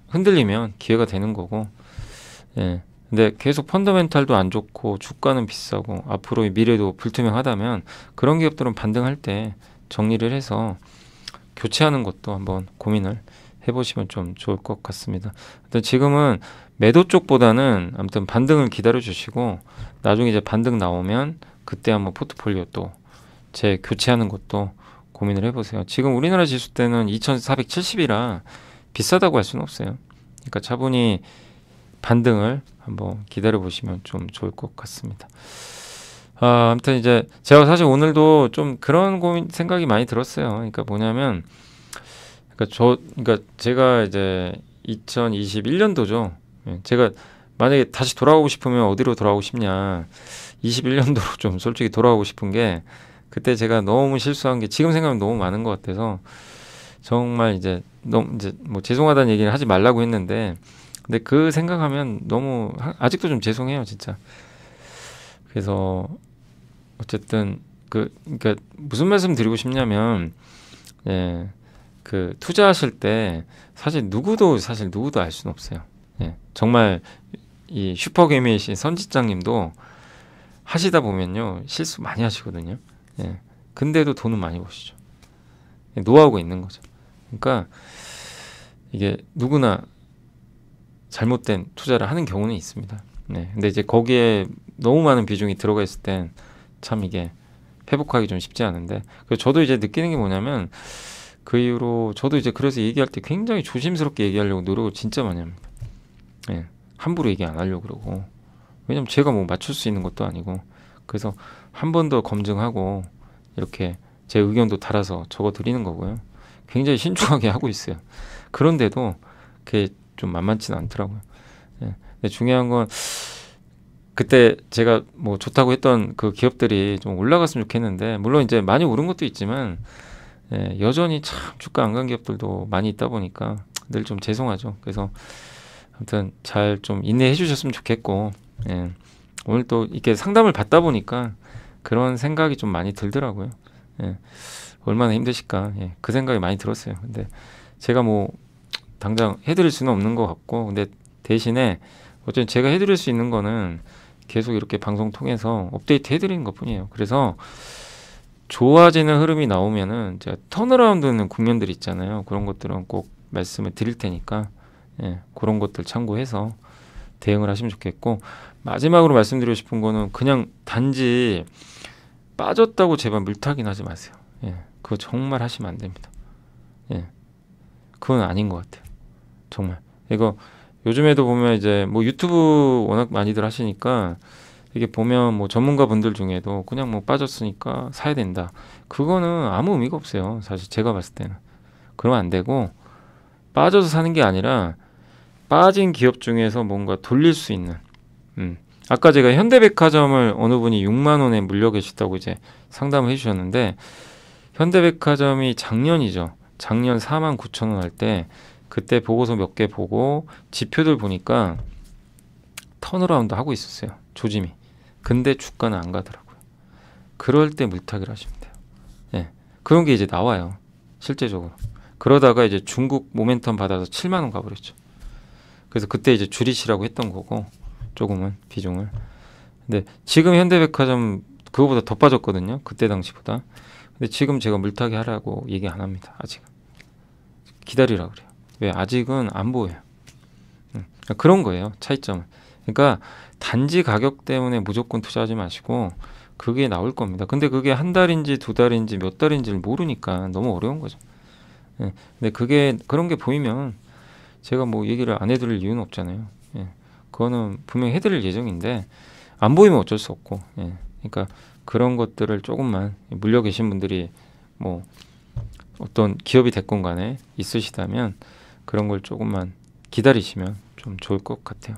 흔들리면 기회가 되는 거고 예. 근데 계속 펀더멘탈도 안 좋고 주가는 비싸고 앞으로의 미래도 불투명하다면 그런 기업들은 반등할 때 정리를 해서 교체하는 것도 한번 고민을 해보시면 좀 좋을 것 같습니다. 근데 지금은 매도 쪽보다는 아무튼 반등을 기다려 주시고 나중에 이제 반등 나오면 그때 한번 포트폴리오 또 재교체하는 것도 고민을 해보세요. 지금 우리나라 지수 때는 2470이라 비싸다고 할 수는 없어요. 그러니까 차분히 반등을 한번 기다려 보시면 좀 좋을 것 같습니다. 아무튼 이제 제가 사실 오늘도 좀 그런 고민 생각이 많이 들었어요. 그러니까 뭐냐면 그러니까 제가 이제 2021년도죠. 제가 만약에 다시 돌아오고 싶으면 어디로 돌아오고 싶냐? 21년도로 좀 솔직히 돌아오고 싶은 게 그때 제가 너무 실수한 게 지금 생각하면 너무 많은 것 같아서 정말 이제 너무 이제 뭐 죄송하다는 얘기를 하지 말라고 했는데 근데 그 생각하면 너무 아직도 좀 죄송해요, 진짜. 그래서 어쨌든 그러니까 무슨 말씀 드리고 싶냐면 예. 그 투자하실 때 사실 누구도 알 수는 없어요. 예. 정말 이 슈퍼개미이신 선지장님도 하시다 보면요 실수 많이 하시거든요. 예. 근데도 돈은 많이 버시죠. 노하우가 있는 거죠. 그러니까 이게 누구나 잘못된 투자를 하는 경우는 있습니다. 네. 근데 이제 거기에 너무 많은 비중이 들어가 있을 땐 참 이게 회복하기 좀 쉽지 않은데 저도 이제 느끼는 게 뭐냐면 그 이후로 저도 이제 그래서 얘기할 때 굉장히 조심스럽게 얘기하려고 노력을 진짜 많이 합니다. 예. 함부로 얘기 안 하려고 그러고 왜냐면 제가 뭐 맞출 수 있는 것도 아니고 그래서 한 번 더 검증하고 이렇게 제 의견도 달아서 적어 드리는 거고요. 굉장히 신중하게 하고 있어요. 그런데도 그게 좀 만만치는 않더라고요. 예. 근데 중요한 건 그때 제가 뭐 좋다고 했던 그 기업들이 좀 올라갔으면 좋겠는데 물론 이제 많이 오른 것도 있지만 예, 여전히 참 주가 안 간 기업들도 많이 있다 보니까 늘 좀 죄송하죠. 그래서 아무튼 잘 좀 인내해 주셨으면 좋겠고, 예. 오늘 또 이렇게 상담을 받다 보니까 그런 생각이 좀 많이 들더라고요. 예. 얼마나 힘드실까. 예. 그 생각이 많이 들었어요. 근데 제가 뭐 당장 해드릴 수는 없는 것 같고, 근데 대신에 어쨌든 제가 해드릴 수 있는 거는 계속 이렇게 방송 통해서 업데이트 해드리는 것 뿐이에요. 그래서 좋아지는 흐름이 나오면은 제가 턴어라운드는 국면들 있잖아요. 그런 것들은 꼭 말씀을 드릴 테니까, 예, 그런 것들 참고해서 대응을 하시면 좋겠고, 마지막으로 말씀드리고 싶은 거는 그냥 단지 빠졌다고 제발 물타기는 하지 마세요. 예, 그거 정말 하시면 안 됩니다. 예, 그건 아닌 것 같아요. 정말. 이거 요즘에도 보면 이제 뭐 유튜브 워낙 많이들 하시니까 이게 보면 뭐 전문가 분들 중에도 그냥 뭐 빠졌으니까 사야 된다. 그거는 아무 의미가 없어요. 사실 제가 봤을 때는. 그러면 안 되고, 빠져서 사는 게 아니라 빠진 기업 중에서 뭔가 돌릴 수 있는, 아까 제가 현대백화점을 어느 분이 6만 원에 물려 계시다고 이제 상담을 해주셨는데, 현대백화점이 작년이죠. 작년 4만 9천 원 할 때 그때 보고서 몇 개 보고 지표들 보니까 턴어라운드 하고 있었어요. 조짐이. 근데 주가는 안 가더라고요. 그럴 때 물타기를 하시면 돼요. 예, 그런 게 이제 나와요. 실제적으로. 그러다가 이제 중국 모멘텀 받아서 7만 원 가버렸죠. 그래서 그때 이제 줄이시라고 했던 거고, 조금은 비중을. 근데 지금 현대백화점 그거보다 더 빠졌거든요. 그때 당시보다. 근데 지금 제가 물타기 하라고 얘기 안 합니다. 아직은. 기다리라 그래요. 왜? 아직은 안 보여요. 그런 거예요. 차이점은. 그러니까 단지 가격 때문에 무조건 투자하지 마시고 그게 나올 겁니다. 근데 그게 한 달인지 두 달인지 몇 달인지를 모르니까 너무 어려운 거죠. 예. 근데 그게 그런 게 보이면 제가 뭐 얘기를 안 해드릴 이유는 없잖아요. 예. 그거는 분명히 해드릴 예정인데 안 보이면 어쩔 수 없고. 예. 그러니까 그런 것들을 조금만, 물려 계신 분들이 뭐 어떤 기업이 됐건 간에 있으시다면 그런 걸 조금만 기다리시면 좀 좋을 것 같아요.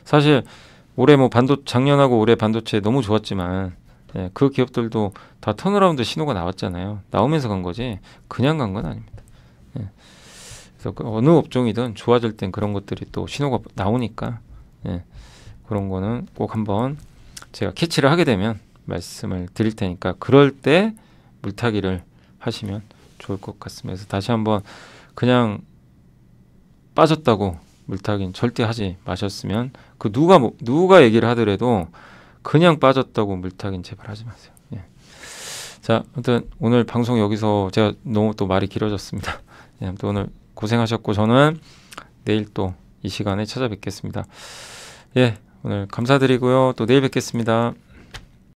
사실 올해 뭐 작년하고 올해 반도체 너무 좋았지만, 예, 그 기업들도 다 턴어라운드 신호가 나왔잖아요. 나오면서 간 거지 그냥 간 건 아닙니다. 예. 그래서 그 어느 업종이든 좋아질 땐 그런 것들이 또 신호가 나오니까, 예, 그런 거는 꼭 한번 제가 캐치를 하게 되면 말씀을 드릴 테니까 그럴 때 물타기를 하시면 좋을 것 같습니다. 그래서 다시 한번 그냥 빠졌다고 물타기는 절대 하지 마셨으면, 그 누가 얘기를 하더라도 그냥 빠졌다고 물타기는 제발 하지 마세요. 예. 자, 아무튼 오늘 방송 여기서 제가 너무 또 말이 길어졌습니다. 예, 아무튼 오늘 고생하셨고 저는 내일 또 이 시간에 찾아뵙겠습니다. 예, 오늘 감사드리고요. 또 내일 뵙겠습니다.